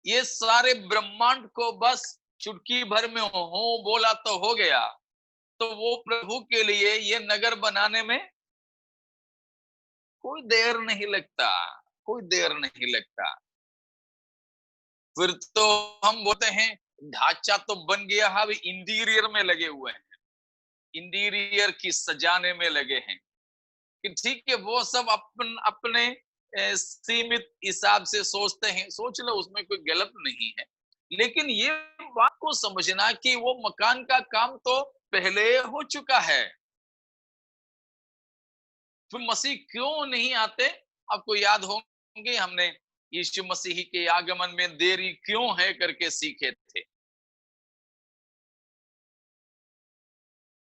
ये सारे ब्रह्मांड को बस चुटकी भर में हो बोला तो हो गया। तो वो प्रभु के लिए ये नगर बनाने में कोई देर नहीं लगता। फिर तो हम बोलते हैं ढांचा तो बन गया, अभी इंटीरियर में लगे हुए हैं, इंटीरियर की सजाने में लगे हैं कि ठीक है, वो सब अपने सीमित हिसाब से सोचते हैं, सोच लो, उसमें कोई गलत नहीं है। लेकिन ये बात को समझना कि वो मकान का काम तो पहले हो चुका है। फिर मसीह क्यों नहीं आते? आपको याद होंगे हमने यीशु मसीह के आगमन में देरी क्यों है करके सीखे थे।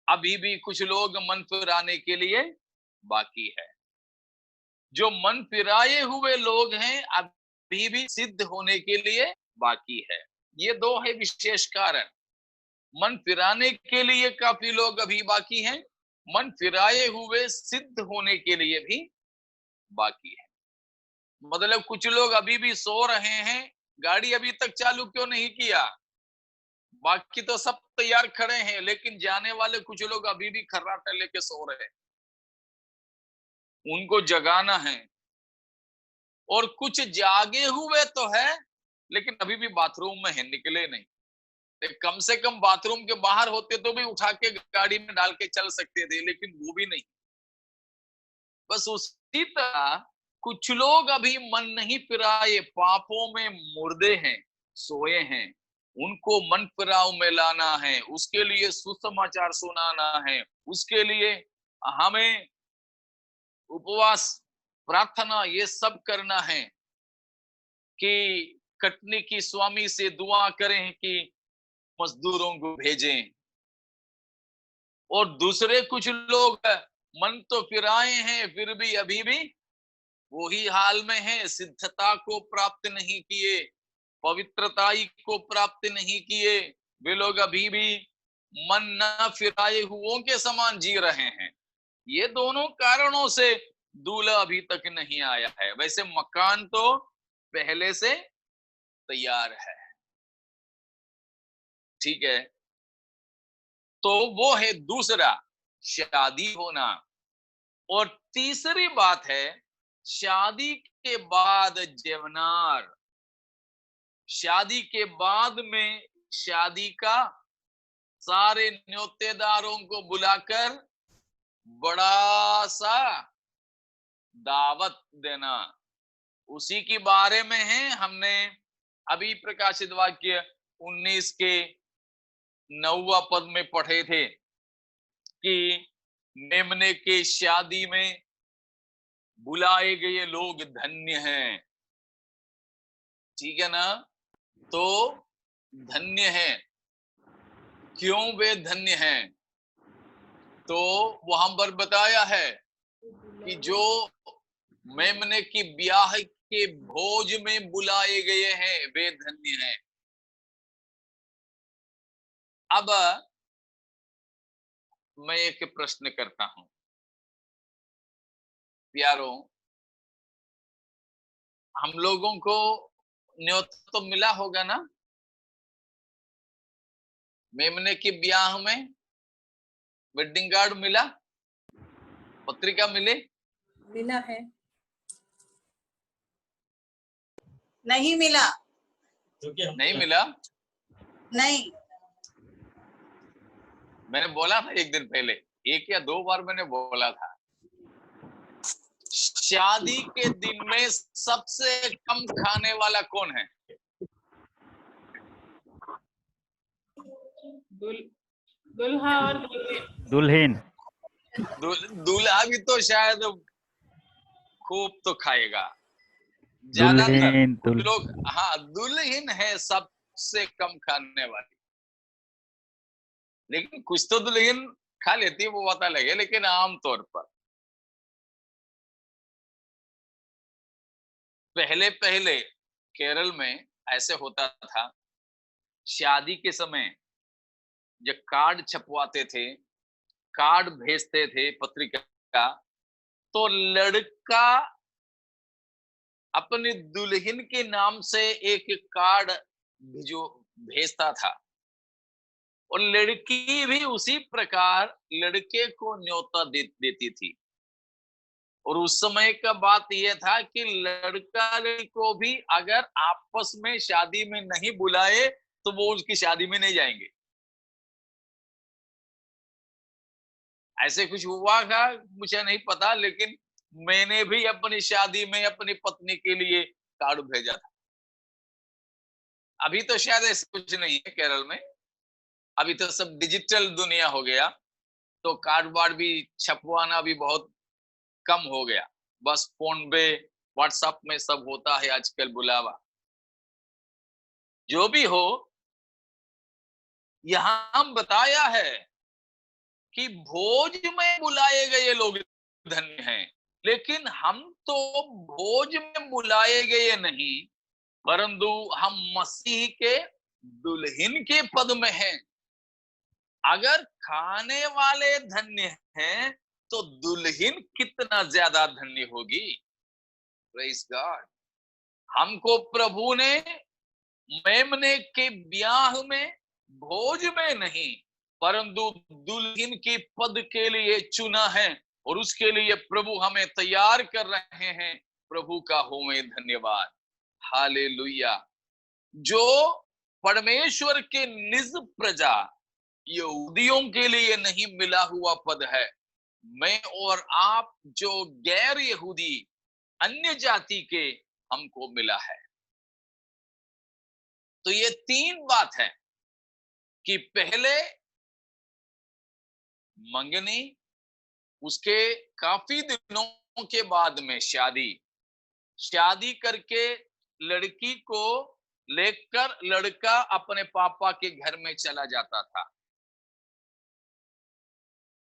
अभी भी कुछ लोग मन फिराने के लिए बाकी है। जो मन फिराए हुए लोग हैं अभी भी सिद्ध होने के लिए बाकी है। ये 2 है विशेष कारण। मन फिराने के लिए काफी लोग अभी बाकी हैं, मन फिराए हुए सिद्ध होने के लिए भी बाकी है। मतलब कुछ लोग अभी भी सो रहे हैं, गाड़ी अभी तक चालू क्यों नहीं किया? बाकी तो सब तैयार खड़े हैं, लेकिन जाने वाले कुछ लोग अभी भी खर्राटा लेके सो रहे हैं, उनको जगाना है। और कुछ जागे हुए तो है, लेकिन अभी भी बाथरूम में है, निकले नहीं। कम से कम बाथरूम के बाहर होते तो भी उठा के गाड़ी में डाल के चल सकते थे, लेकिन वो भी नहीं। बस उसी तरह कुछ लोग अभी मन नहीं फिराए, पापों में मुर्दे हैं, सोए हैं, उनको मन फिराव में लाना है, उसके लिए सुसमाचार सुनाना है, उसके लिए हमें उपवास, प्रार्थना, ये सब करना है कि कटनी की स्वामी से दुआ करें कि मजदूरों को भेजें। और दूसरे कुछ लोग मन तो फिराए हैं, फिर भी अभी भी वही हाल में है, सिद्धता को प्राप्त नहीं किए, पवित्रता को प्राप्त नहीं किए। वे लोग अभी भी मन न फिराए हुओं के समान जी रहे हैं। ये दोनों कारणों से दूल्हा अभी तक नहीं आया है। वैसे मकान तो पहले से तैयार है, ठीक है। तो वो है दूसरा, शादी होना। और तीसरी बात है शादी के बाद जेवनार। शादी के बाद में शादी का सारे न्योतेदारों को बुलाकर बड़ा सा दावत देना, उसी के बारे में है। हमने अभी प्रकाशित वाक्य 19 के 9वां पद में पढ़े थे कि मेमने के शादी में बुलाए गए लोग धन्य हैं, ठीक है ना। तो धन्य हैं, क्यों वे धन्य हैं? तो वहां पर बताया है कि जो मेमने की ब्याह के भोज में बुलाए गए हैं वे धन्य हैं। अब मैं एक प्रश्न करता हूं प्यारों, हम लोगों को न्योता तो मिला होगा ना मेमने की ब्याह में? वेडिंग कार्ड मिला, पत्रिका मिले? मिला है? नहीं मिला। नहीं मिला? नहीं। मैंने बोला था एक दिन पहले, 1 या 2 बार मैंने बोला था, शादी के दिन में सबसे कम खाने वाला कौन है? दुल्हा और दुल्हन। दूल्हा भी तो शायद खूब तो खाएगा, ज्यादातर लोग। हाँ, दुल्हन है सबसे कम खाने वाली, लेकिन कुछ तो दुल्हन खा लेती है, वो पता लगे, लेकिन आमतौर पर पहले पहले केरल में ऐसे होता था, शादी के समय जब कार्ड छपवाते थे, कार्ड भेजते थे पत्रिका, तो लड़का अपनी दुल्हन के नाम से एक कार्ड भेजता था और लड़की भी उसी प्रकार लड़के को न्योता देती थी। और उस समय का बात यह था कि लड़का लड़की को भी अगर आपस में शादी में नहीं बुलाए तो वो उसकी शादी में नहीं जाएंगे। ऐसे कुछ हुआ था, मुझे नहीं पता, लेकिन मैंने भी अपनी शादी में अपनी पत्नी के लिए कार्ड भेजा था। अभी तो शायद ऐसा कुछ नहीं है केरल में, अभी तो सब डिजिटल दुनिया हो गया, तो कार्ड वार्ड भी छपवाना भी बहुत कम हो गया। बस फोन पे व्हाट्सएप में सब होता है आजकल बुलावा। जो भी हो, यहां बताया है कि भोज में बुलाए गए लोग धन्य हैं, लेकिन हम तो भोज में बुलाए गए नहीं, परंतु हम मसीह के दुल्हन के पद में हैं। अगर खाने वाले धन्य हैं तो दुल्हन कितना ज्यादा धन्य होगी। Praise God. हमको प्रभु ने मेमने के ब्याह में भोज में नहीं, परंतु दुल्हन के पद के लिए चुना है, और उसके लिए प्रभु हमें तैयार कर रहे हैं। प्रभु का होवे धन्यवाद। हालेलुया। जो परमेश्वर के निज प्रजा यहूदियों के लिए नहीं मिला हुआ पद है, मैं और आप जो गैर यहूदी अन्य जाति के हमको मिला है। तो ये 3 बात है कि पहले मंगनी, उसके काफी दिनों के बाद में शादी करके लड़की को लेकर लड़का अपने पापा के घर में चला जाता था।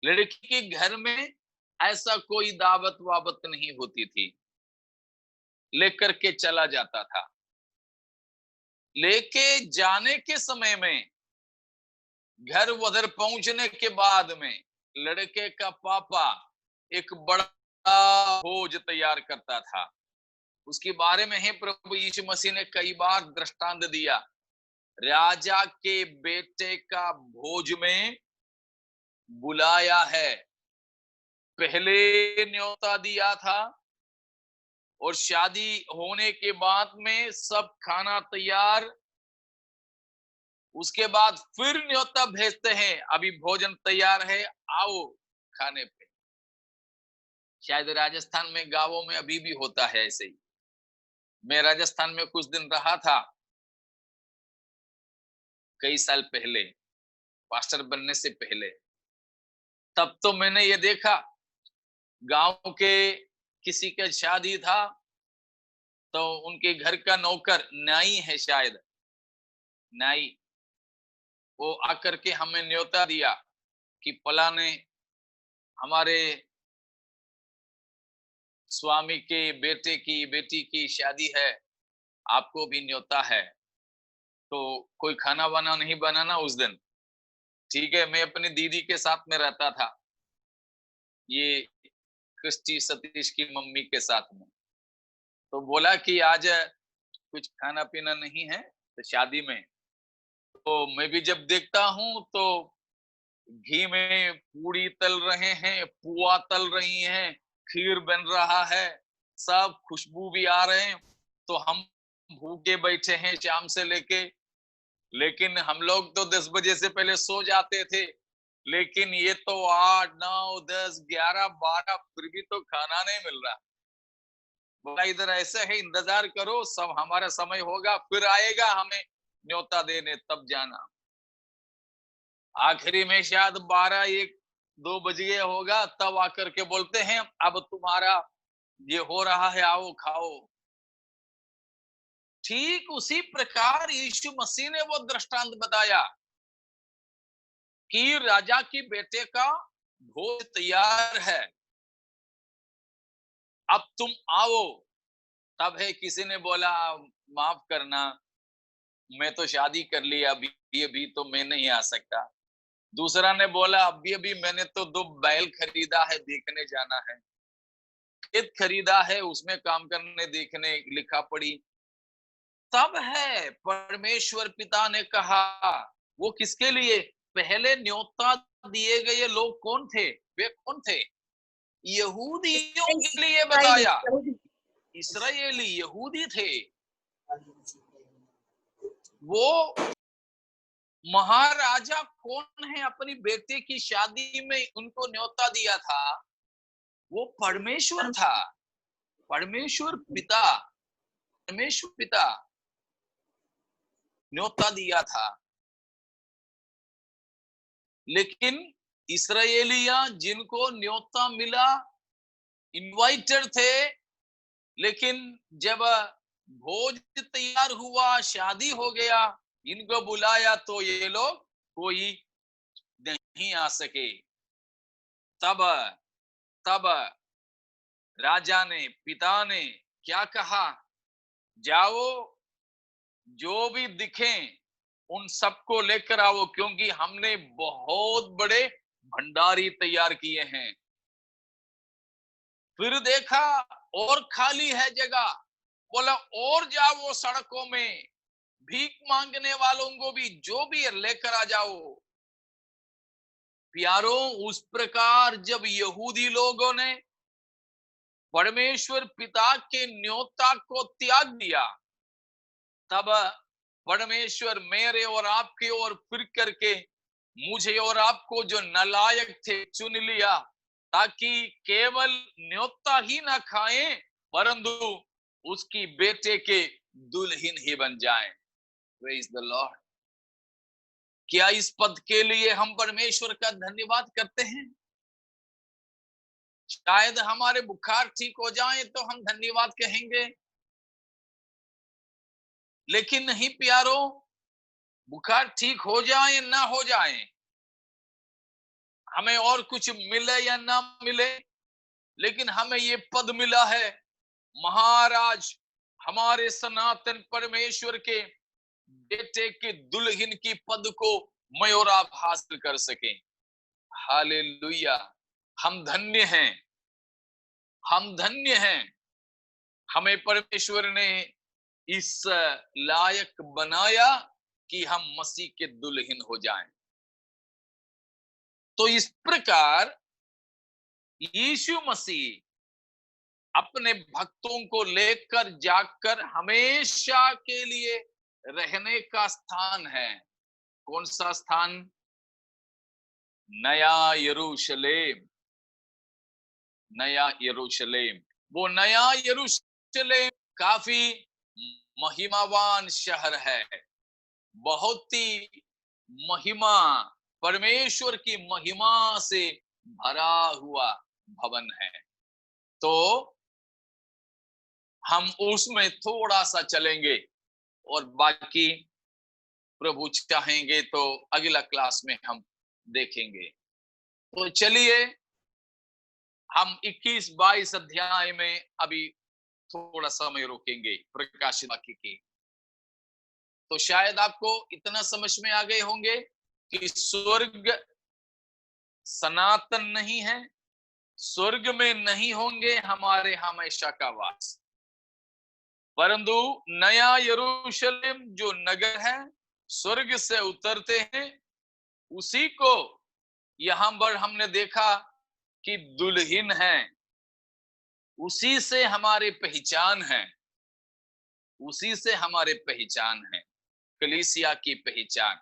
लड़की के घर में ऐसा कोई दावत वावत नहीं होती थी, लेकर के चला जाता था। लेके जाने के समय में घर उधर पहुंचने के बाद में लड़के का पापा एक बड़ा भोज तैयार करता था। उसके बारे में ही प्रभु यीशु मसीह ने कई बार दृष्टांत दिया। राजा के बेटे का भोज में बुलाया है, पहले न्योता दिया था और शादी होने के बाद में सब खाना तैयार, उसके बाद फिर न्योता भेजते हैं, अभी भोजन तैयार है, आओ खाने पे। शायद राजस्थान में गांवों में अभी भी होता है ऐसे ही। मैं राजस्थान में कुछ दिन रहा था कई साल पहले, पास्टर बनने से पहले। तब तो मैंने ये देखा, गांव के किसी का शादी था तो उनके घर का नौकर, नाई है शायद, नाई, वो आकर के हमें न्योता दिया कि फलाने हमारे स्वामी के बेटे की बेटी की शादी है, आपको भी न्योता है, तो कोई खाना वाना नहीं बनाना उस दिन। ठीक है, मैं अपनी दीदी के साथ में रहता था, ये क्रिस्टी सतीश की मम्मी के साथ में। तो बोला कि आज कुछ खाना पीना नहीं है तो शादी में। तो मैं भी जब देखता हूं तो घी में पूड़ी तल रहे हैं, पुआ तल रही हैं, खीर बन रहा है, सब खुशबू भी आ रहे हैं। तो हम भूखे बैठे हैं शाम से लेके, लेकिन हम लोग तो 10 बजे से पहले सो जाते थे, लेकिन ये तो 8, 9, 10, 11, 12 फिर भी तो खाना नहीं मिल रहा। बोला इधर ऐसे है, इंतजार करो, सब हमारा समय होगा, फिर आएगा हमें न्योता देने, तब जाना। आखिरी में शायद 12, 1, 2 बज गया होगा, तब आकर के बोलते हैं अब तुम्हारा ये हो रहा है, आओ खाओ। ठीक उसी प्रकार यीशु मसीह ने वो दृष्टांत बताया कि राजा की बेटे का भोज तैयार है, अब तुम आओ। तब है किसी ने बोला माफ करना, मैं तो शादी कर ली, अभी तो मैं नहीं आ सकता। दूसरा ने बोला अभी मैंने तो 2 बैल खरीदा है, देखने जाना है, खेत खरीदा है, उसमें काम करने देखने लिखा पड़ी। तब है परमेश्वर पिता ने कहा, वो किसके लिए? पहले न्योता दिए गए लोग कौन थे? वे कौन थे? यहूदियों के लिए बताया, इस्राएली यहूदी थे। वो महाराजा कौन है, अपनी बेटे की शादी में उनको न्योता दिया था, वो परमेश्वर था, परमेश्वर पिता, परमेश्वर पिता न्योता दिया था। लेकिन इस्राएलिया जिनको न्योता मिला, इनवाइटेड थे, लेकिन जब भोज तैयार हुआ, शादी हो गया, इनको बुलाया तो ये लोग कोई नहीं आ सके। तब राजा ने, पिता ने क्या कहा? जाओ, जो भी दिखें उन सबको लेकर आओ, क्योंकि हमने बहुत बड़े भंडारी तैयार किए हैं। फिर देखा और खाली है जगह, बोला और जाओ सड़कों में, भीख मांगने वालों को भी जो भी लेकर आ जाओ। प्यारों, उस प्रकार जब यहूदी लोगों ने परमेश्वर पिता के न्योता को त्याग दिया, तब परमेश्वर मेरे और आपके ओर फिर करके मुझे और आपको जो नालायक थे चुन लिया, ताकि केवल न्योता ही ना खाएं, परंतु उसकी बेटे के दुल्हन ही बन जाएं। Praise the Lord. क्या इस पद के लिए हम परमेश्वर का धन्यवाद करते हैं? शायद हमारे बुखार ठीक हो जाए तो हम धन्यवाद कहेंगे, लेकिन नहीं प्यारो, बुखार ठीक हो जाए ना हो जाए, हमें और कुछ मिले या ना मिले, लेकिन हमें ये पद मिला है, महाराज हमारे सनातन परमेश्वर के बेटे के दुल्हन की पद को मैं और आप हासिल कर सकें। हालेलुया। हम धन्य हैं, हम धन्य हैं। हमें परमेश्वर ने इस लायक बनाया कि हम मसीह के दुल्हन हो जाएं। तो इस प्रकार यीशु मसीह अपने भक्तों को लेकर जाकर हमेशा के लिए रहने का स्थान है। कौन सा स्थान? नया यरूशलेम। नया यरूशलेम। वो नया यरूशलेम काफी महिमावान शहर है, बहुत ही महिमा, परमेश्वर की महिमा से भरा हुआ भवन है। तो हम उसमें थोड़ा सा चलेंगे और बाकी प्रभु चाहेंगे तो अगला क्लास में हम देखेंगे। तो चलिए हम 21-22 अध्याय में अभी थोड़ा समय रोकेंगे, प्रकाशित वाक्य की। तो शायद आपको इतना समझ में आ गए होंगे कि स्वर्ग सनातन नहीं है, स्वर्ग में नहीं होंगे हमारे हमेशा का वास, परंतु नया यरूशलेम जो नगर है स्वर्ग से उतरते हैं, उसी को यहां पर हमने देखा कि दुल्हन है, उसी से हमारी पहचान है, उसी से हमारे पहचान है, कलीसिया की पहचान।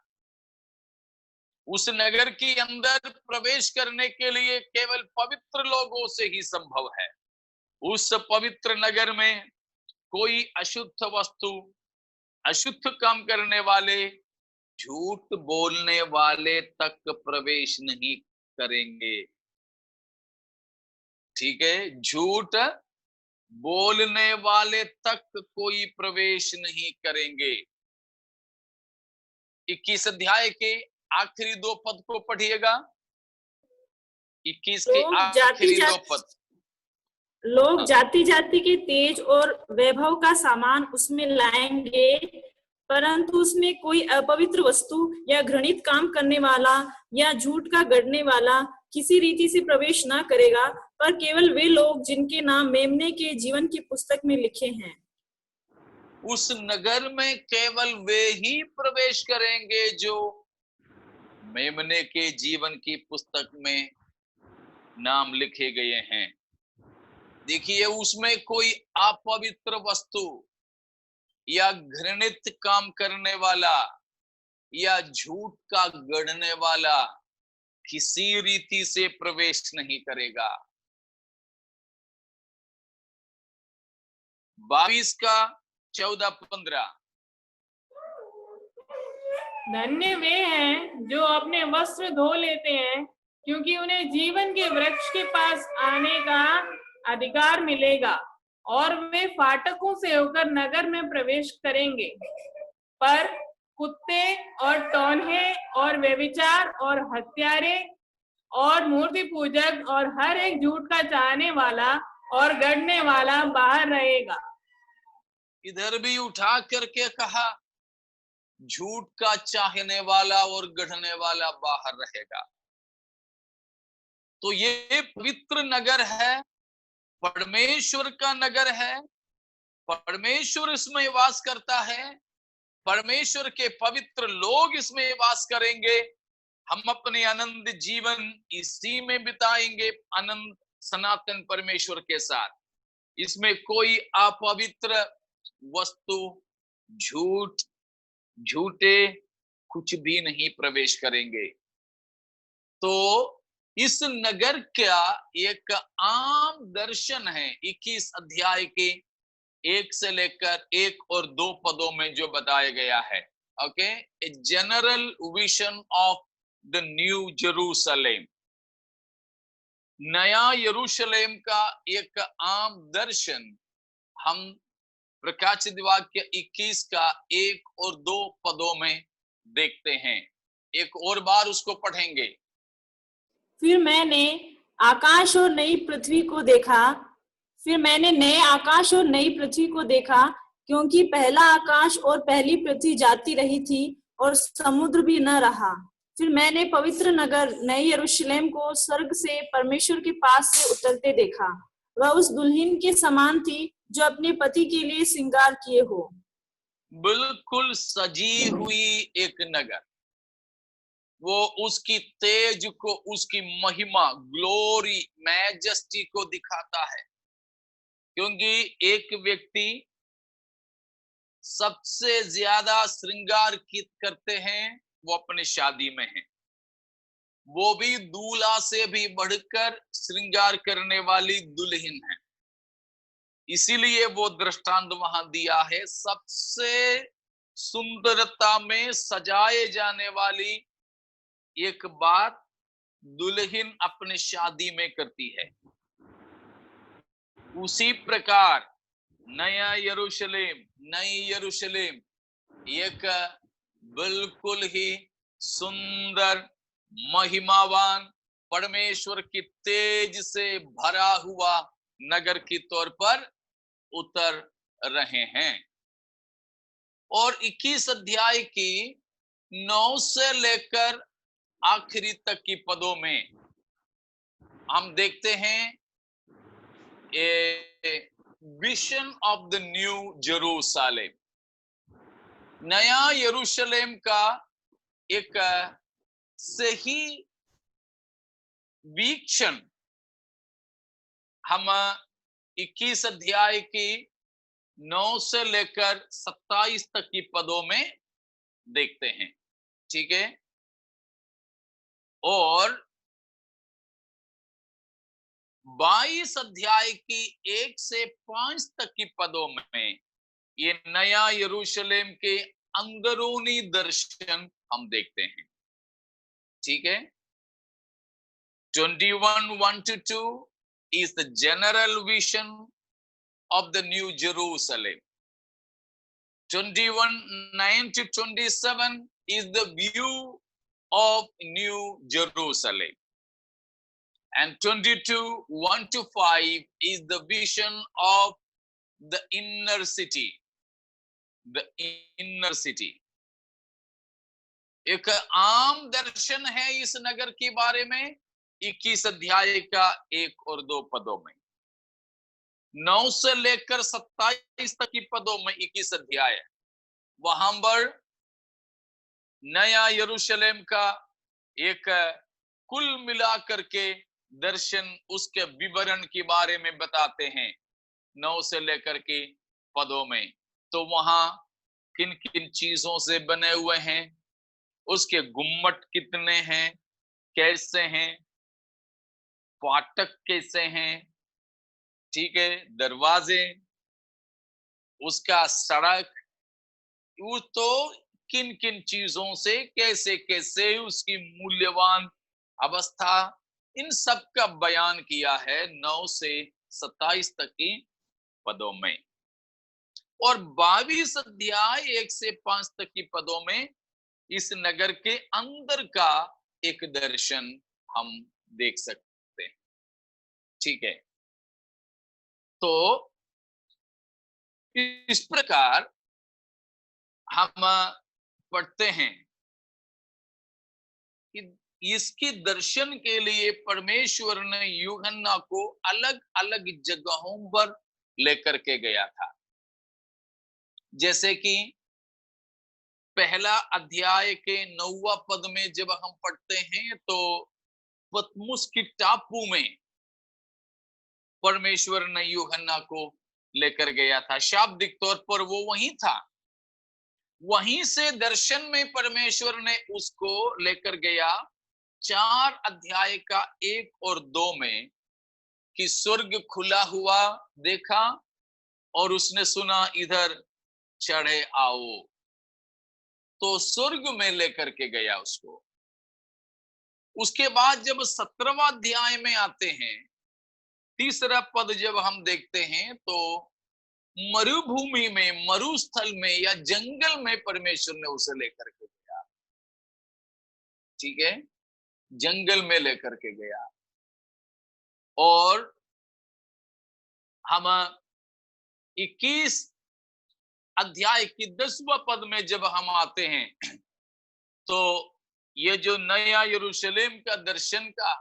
उस नगर के अंदर प्रवेश करने के लिए केवल पवित्र लोगों से ही संभव है। उस पवित्र नगर में कोई अशुद्ध वस्तु, अशुद्ध काम करने वाले, झूठ बोलने वाले तक प्रवेश नहीं करेंगे। ठीक है, झूठ बोलने वाले तक कोई प्रवेश नहीं करेंगे। 21 अध्याय के आखिरी 2 पद को पढ़िएगा। 21 के आखिरी 2 पद। लोग जाति जाति के तेज और वैभव का सामान उसमें लाएंगे, परंतु उसमें कोई अपवित्र वस्तु या घृणित काम करने वाला या झूठ का गढ़ने वाला किसी रीति से प्रवेश ना करेगा, पर केवल वे लोग जिनके नाम मेमने के जीवन की पुस्तक में लिखे हैं। उस नगर में केवल वे ही प्रवेश करेंगे जो मेमने के जीवन की पुस्तक में नाम लिखे गए हैं। देखिए, उसमें कोई अपवित्र वस्तु या घृणित काम करने वाला या झूठ का गढ़ने वाला किसी रीति से प्रवेश नहीं करेगा। 22 का 14-15। धन्य वे हैं जो अपने वस्त्र धो लेते हैं, क्योंकि उन्हें जीवन के वृक्ष के पास आने का अधिकार मिलेगा, और वे फाटकों से होकर नगर में प्रवेश करेंगे। पर कुत्ते और टौन्हे और व्यभिचार और हत्यारे और मूर्ति पूजक और हर एक झूठ का चाहने वाला और गढ़ने वाला बाहर रहेगा। इधर भी उठा करके कहा, झूठ का चाहने वाला और गढ़ने वाला बाहर रहेगा। तो ये पवित्र नगर है, परमेश्वर का नगर है, परमेश्वर इसमें वास करता है, परमेश्वर के पवित्र लोग इसमें वास करेंगे। हम अपने आनंद जीवन इसी में बिताएंगे, आनंद सनातन परमेश्वर के साथ। इसमें कोई अपवित्र वस्तु, झूठ, झूठे कुछ भी नहीं प्रवेश करेंगे। तो इस नगर का एक आम दर्शन है 21 अध्याय के 1 से लेकर 1 और 2 पदों में जो बताया गया है। Okay, a general vision of the new Jerusalem, नया यरूशलेम का एक आम दर्शन हम प्रकाशित वाक्य 21 का 1 और 2 पदों में देखते हैं। एक और बार उसको पढ़ेंगे। फिर मैंने आकाश और नई पृथ्वी को देखा, फिर मैंने नए आकाश और नई पृथ्वी को देखा, क्योंकि पहला आकाश और पहली पृथ्वी जाती रही थी और समुद्र भी न रहा। फिर मैंने पवित्र नगर नई यरूशलेम को स्वर्ग से परमेश्वर के पास से उतरते देखा। वह उस दुल्हन के समान थी जो अपने पति के लिए श्रृंगार किए हो। बिल्कुल सजी हुई एक नगर, वो उसकी तेज को, उसकी महिमा, ग्लोरी, मैजेस्टी को दिखाता है। क्योंकि एक व्यक्ति सबसे ज्यादा श्रृंगार करते हैं वो अपनी शादी में है, वो भी दूल्हा से भी बढ़कर श्रृंगार करने वाली दुल्हन है। इसीलिए वो दृष्टांत वहां दिया है, सबसे सुंदरता में सजाए जाने वाली एक बात दुल्हन अपनी शादी में करती है। उसी प्रकार नया यरूशलेम, नई यरूशलेम एक बिल्कुल ही सुंदर, महिमावान, परमेश्वर की तेज से भरा हुआ नगर की तौर पर उतर रहे हैं। और 21 अध्याय की 9 से लेकर आखिरी तक की पदों में हम देखते हैं a vision of the new Jerusalem, नया यरूशलेम का एक सही वीक्षण हम 21 अध्याय की 9 से लेकर 27 तक की पदों में देखते हैं। ठीक है, और 22 अध्याय की 1 से 5 तक की पदों में ये नया यरूशलेम के अंदरूनी दर्शन हम देखते हैं। ठीक है, 21:1-2 is the general vision of the new Jerusalem. 21:9-27 is the view of new Jerusalem. And 22:1-5 is the vision of the inner city. The inner city. एक आम दर्शन है इस नगर के बारे में 21 अध्याय का 1 और 2 पदों में। 9 से लेकर 27 तक की पदों में 21 अध्याय, वहां पर नया यरूशलेम का एक कुल मिलाकर के दर्शन, उसके विवरण के बारे में बताते हैं 9 से लेकर के पदों में। तो वहां किन किन चीजों से बने हुए हैं, उसके गुम्मट कितने हैं, कैसे हैं, फाटक कैसे हैं, ठीक है, दरवाजे, उसका सड़क, वो तो किन किन चीजों से, कैसे कैसे उसकी मूल्यवान अवस्था, इन सब का बयान किया है 9 से 27 तक की पदों में। और 22 अध्याय 1 से 5 तक की पदों में इस नगर के अंदर का एक दर्शन हम देख सकते हैं। ठीक है, तो इस प्रकार हम पढ़ते हैं कि इसके दर्शन के लिए परमेश्वर ने यूहन्ना को अलग अलग जगहों पर लेकर के गया था। जैसे कि पहला अध्याय के 9वां पद में जब हम पढ़ते हैं तो पतमुस की टापू में परमेश्वर ने यूहन्ना को लेकर गया था। शाब्दिक तौर पर वो वहीं था, वहीं से दर्शन में परमेश्वर ने उसको लेकर गया। 4 अध्याय का 1 और 2 में कि स्वर्ग खुला हुआ देखा और उसने सुना इधर चढ़े आओ, तो स्वर्ग में लेकर के गया उसको। उसके बाद जब 17वां अध्याय में आते हैं, 3रा पद जब हम देखते हैं तो मरुभूमि में, मरुस्थल में या जंगल में परमेश्वर ने उसे लेकर के गया। ठीक है, जंगल में लेकर के गया। और हम 21 अध्याय की 10वां पद में जब हम आते हैं तो ये जो नया यरूशलेम का दर्शन का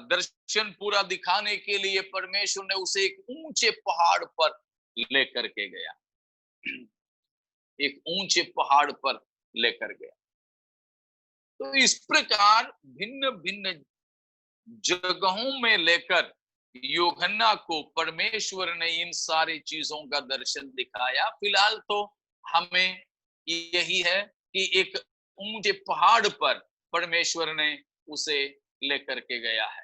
दर्शन पूरा दिखाने के लिए परमेश्वर ने उसे एक ऊंचे पहाड़ पर लेकर के गया, एक ऊंचे पहाड़ पर लेकर गया। तो इस प्रकार भिन्न भिन्न जगहों में लेकर यूहन्ना को परमेश्वर ने इन सारी चीजों का दर्शन दिखाया। फिलहाल तो हमें यही है कि एक ऊंचे पहाड़ पर परमेश्वर ने उसे लेकर के गया है।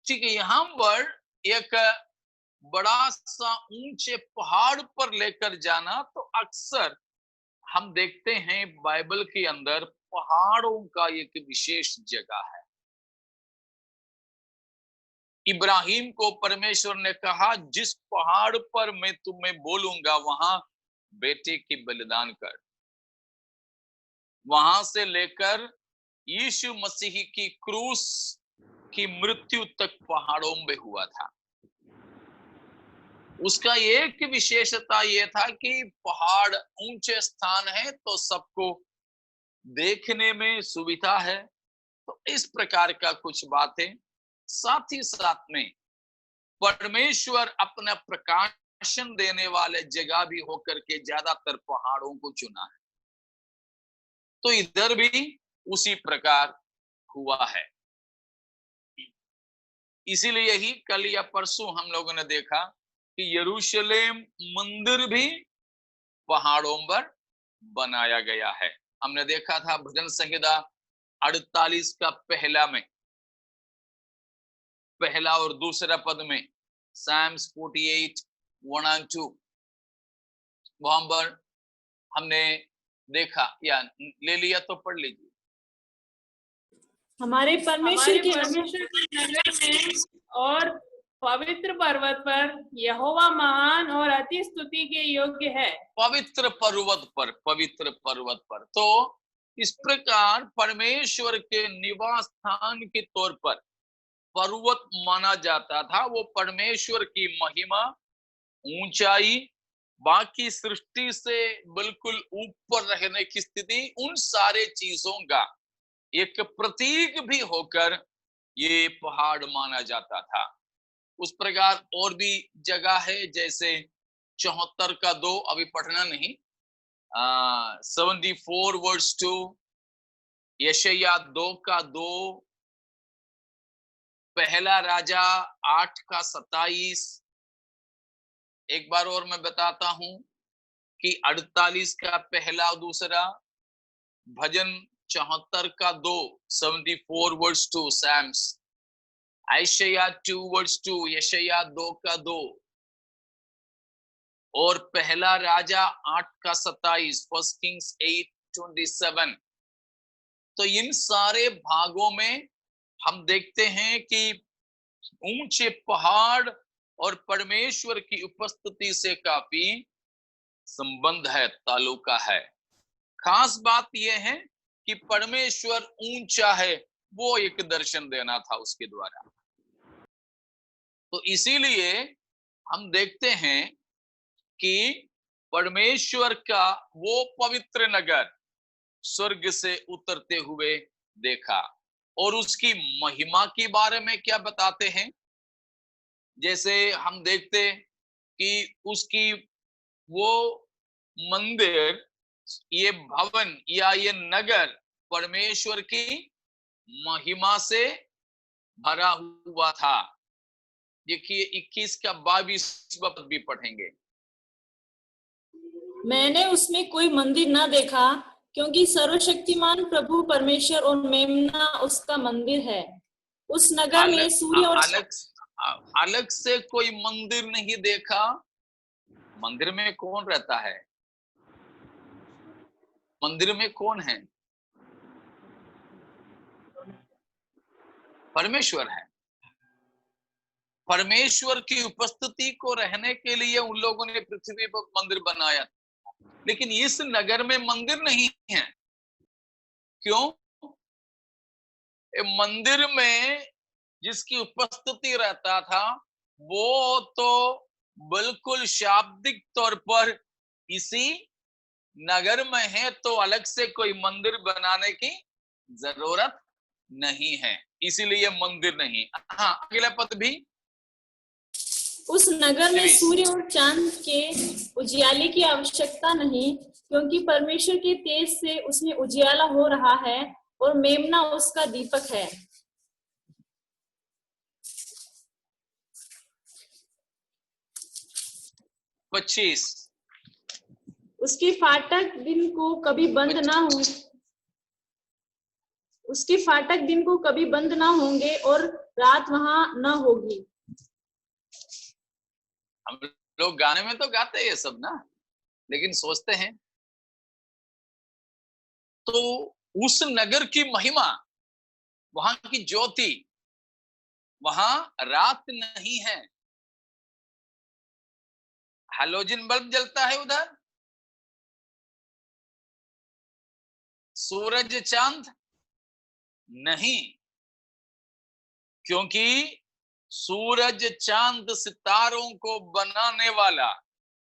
ठीक है, यहां पर एक बड़ा सा ऊंचे पहाड़ पर लेकर जाना, तो अक्सर हम देखते हैं बाइबल के अंदर पहाड़ों का एक विशेष जगह है। इब्राहिम को परमेश्वर ने कहा, जिस पहाड़ पर मैं तुम्हें बोलूंगा वहां बेटे की बलिदान कर। वहां से लेकर यीशु मसीह की क्रूस की मृत्यु तक पहाड़ों में हुआ था। उसका एक विशेषता यह था कि पहाड़ ऊंचे स्थान है तो सबको देखने में सुविधा है। तो इस प्रकार का कुछ बातें, साथ ही साथ में परमेश्वर अपना प्रकाशन देने वाले जगह भी होकर के ज्यादातर पहाड़ों को चुना है। तो इधर भी उसी प्रकार हुआ है। इसीलिए ही कल या परसों हम लोगों ने देखा कि यरूशलेम मंदिर भी पहाड़ों पर बनाया गया है। हमने देखा था भजन संहिता 48 का पहला और दूसरा पद में, Psalms 48 1 and 2, वहां पर हमने देखा, या ले लिया तो पढ़ लीजिए। हमारे परमेश्वर के नगर में और पवित्र पर्वत पर यहोवा महान और अति स्तुति के योग्य है। पवित्र पर्वत पर तो इस प्रकार परमेश्वर के निवास स्थान के तौर पर पर्वत माना जाता था। वो परमेश्वर की महिमा, ऊंचाई, बाकी सृष्टि से बिल्कुल ऊपर रहने की स्थिति, उन सारे चीजों का एक प्रतीक भी होकर ये पहाड़ माना जाता था। उस प्रकार और भी जगह है, जैसे 74 का 2, अभी पढ़ना नहीं, 74 वर्स 2, यशायाह 2 का 2, पहला राजा 8 का 27। एक बार और मैं बताता हूं कि 48 का पहला और दूसरा, भजन 74 का 2, 74 वर्स 2 Psalms, यशायाह 2 वर्स 2, यशायाह 2 का 2, और पहला राजा 8 का 27, 1 Kings 8:27। तो इन सारे भागों में हम देखते हैं कि ऊंचे पहाड़ और परमेश्वर की उपस्थिति से काफी संबंध है, ताल्लुका है। खास बात यह है कि परमेश्वर ऊंचा है, वो एक दर्शन देना था उसके द्वारा। तो इसीलिए हम देखते हैं कि परमेश्वर का वो पवित्र नगर स्वर्ग से उतरते हुए देखा। और उसकी महिमा के बारे में क्या बताते हैं, जैसे हम देखते कि उसकी वो मंदिर, ये भवन या ये नगर परमेश्वर की महिमा से भरा हुआ था। देखिए 21 का 22 पद भी पढ़ेंगे। मैंने उसमें कोई मंदिर न देखा, क्योंकि सर्वशक्तिमान प्रभु परमेश्वर और मेमना उसका मंदिर है। उस नगर में सूर्य और अलग से कोई मंदिर नहीं देखा। मंदिर में कौन रहता है? मंदिर में कौन है? परमेश्वर है। परमेश्वर की उपस्थिति को रहने के लिए उन लोगों ने पृथ्वी पर मंदिर बनाया, लेकिन इस नगर में मंदिर नहीं है। क्यों? मंदिर में जिसकी उपस्थिति रहता था वो तो बिल्कुल शाब्दिक तौर पर इसी नगर में है तो अलग से कोई मंदिर बनाने की जरूरत नहीं है, इसीलिए मंदिर नहीं। हाँ, अगला पद भी। उस नगर में सूर्य और चांद के उजियाले की आवश्यकता नहीं, क्योंकि परमेश्वर के तेज से उसमें उजियाला हो रहा है और मेमना उसका दीपक है। उसके फाटक दिन को कभी बंद ना हो, उसके फाटक दिन को कभी बंद ना होंगे और रात वहां न होगी। हम लोग गाने में तो गाते हैं ये सब ना, लेकिन सोचते हैं तो उस नगर की महिमा, वहां की ज्योति, वहां रात नहीं है। हैलोजन बल्ब जलता है उधर, सूरज चांद नहीं, क्योंकि सूरज चांद सितारों को बनाने वाला,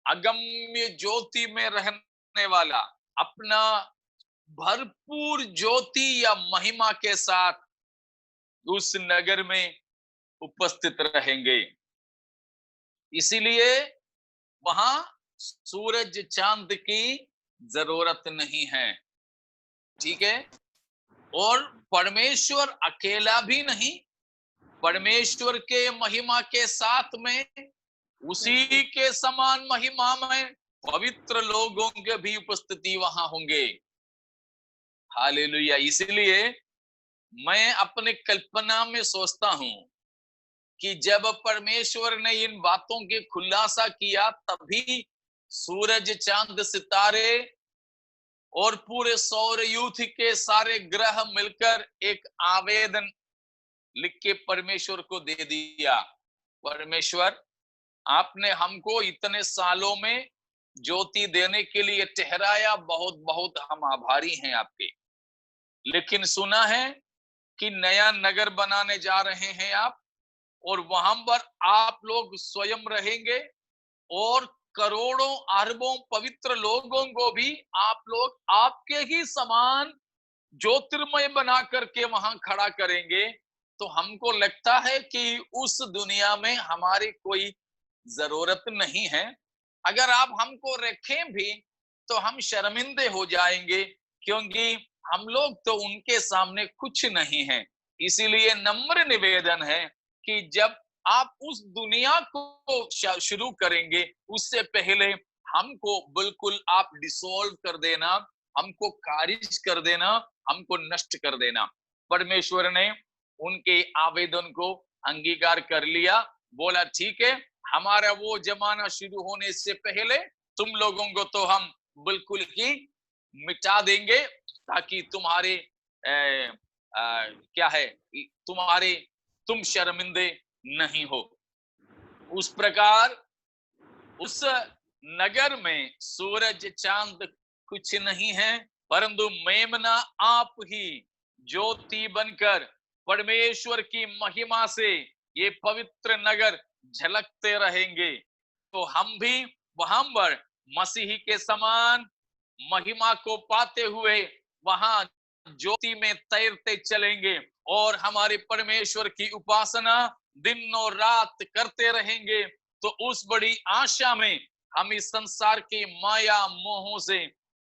अगम्य ज्योति में रहने वाला, अपना भरपूर ज्योति या महिमा के साथ उस नगर में उपस्थित रहेंगे। इसीलिए वहां सूरज चांद की जरूरत नहीं है, ठीक है। और परमेश्वर अकेला भी नहीं, परमेश्वर के महिमा के साथ में उसी के समान महिमा में पवित्र लोगों के भी उपस्थिति वहां होंगे। हालेलुया। इसलिए मैं अपने कल्पना में सोचता हूं कि जब परमेश्वर ने इन बातों के खुलासा किया, तभी सूरज चांद सितारे और पूरे सौर युद्ध के सारे ग्रह मिलकर एक आवेदन लिख के परमेश्वर को दे दिया। परमेश्वर, आपने हमको इतने सालों में ज्योति देने के लिए ठहराया, बहुत बहुत हम आभारी हैं आपके। लेकिन सुना है कि नया नगर बनाने जा रहे हैं आप, और वहां पर आप लोग स्वयं रहेंगे और करोड़ों अरबों पवित्र लोगों को भी आप लोग आपके ही समान ज्योतिर्मय बना करके वहां खड़ा करेंगे। तो हमको लगता है कि उस दुनिया में हमारी कोई जरूरत नहीं है। अगर आप हमको रखें भी तो हम शर्मिंदे हो जाएंगे, क्योंकि हम लोग तो उनके सामने कुछ नहीं है। इसीलिए नम्र निवेदन है कि जब आप उस दुनिया को शुरू करेंगे, उससे पहले हमको बिल्कुल आप डिसॉल्व कर देना, हमको खारिज कर देना, हमको नष्ट कर देना। परमेश्वर ने उनके आवेदन को अंगीकार कर लिया, बोला ठीक है, हमारा वो जमाना शुरू होने से पहले तुम लोगों को तो हम बिल्कुल ही मिटा देंगे, ताकि तुम्हारे क्या है, तुम शर्मिंदे नहीं हो। उस प्रकार उस नगर में सूरज चांद कुछ नहीं है, परंतु मेमना आप ही ज्योति बनकर परमेश्वर की महिमा से ये पवित्र नगर झलकते रहेंगे। तो हम भी वहां पर मसीही के समान महिमा को पाते हुए वहां ज्योति में तैरते चलेंगे और हमारे परमेश्वर की उपासना दिन और रात करते रहेंगे। तो उस बड़ी आशा में हम इस संसार की माया मोहों से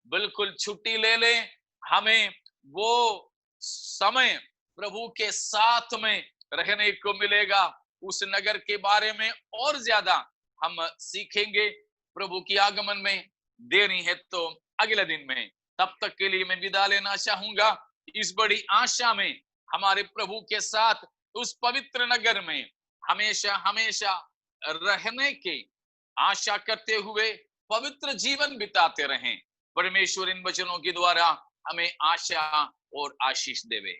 बिल्कुल छुट्टी ले लें। हमें वो समय प्रभु के साथ में रहने को मिलेगा। उस नगर के बारे में और ज्यादा हम सीखेंगे प्रभु की आगमन में देरी है तो अगले दिन में। तब तक के लिए मैं विदा लेना चाहूंगा, इस बड़ी आशा में हमारे प्रभु के साथ उस पवित्र नगर में हमेशा हमेशा रहने की आशा करते हुए पवित्र जीवन बिताते रहें। परमेश्वर इन वचनों के द्वारा हमें आशा और आशीष देवे।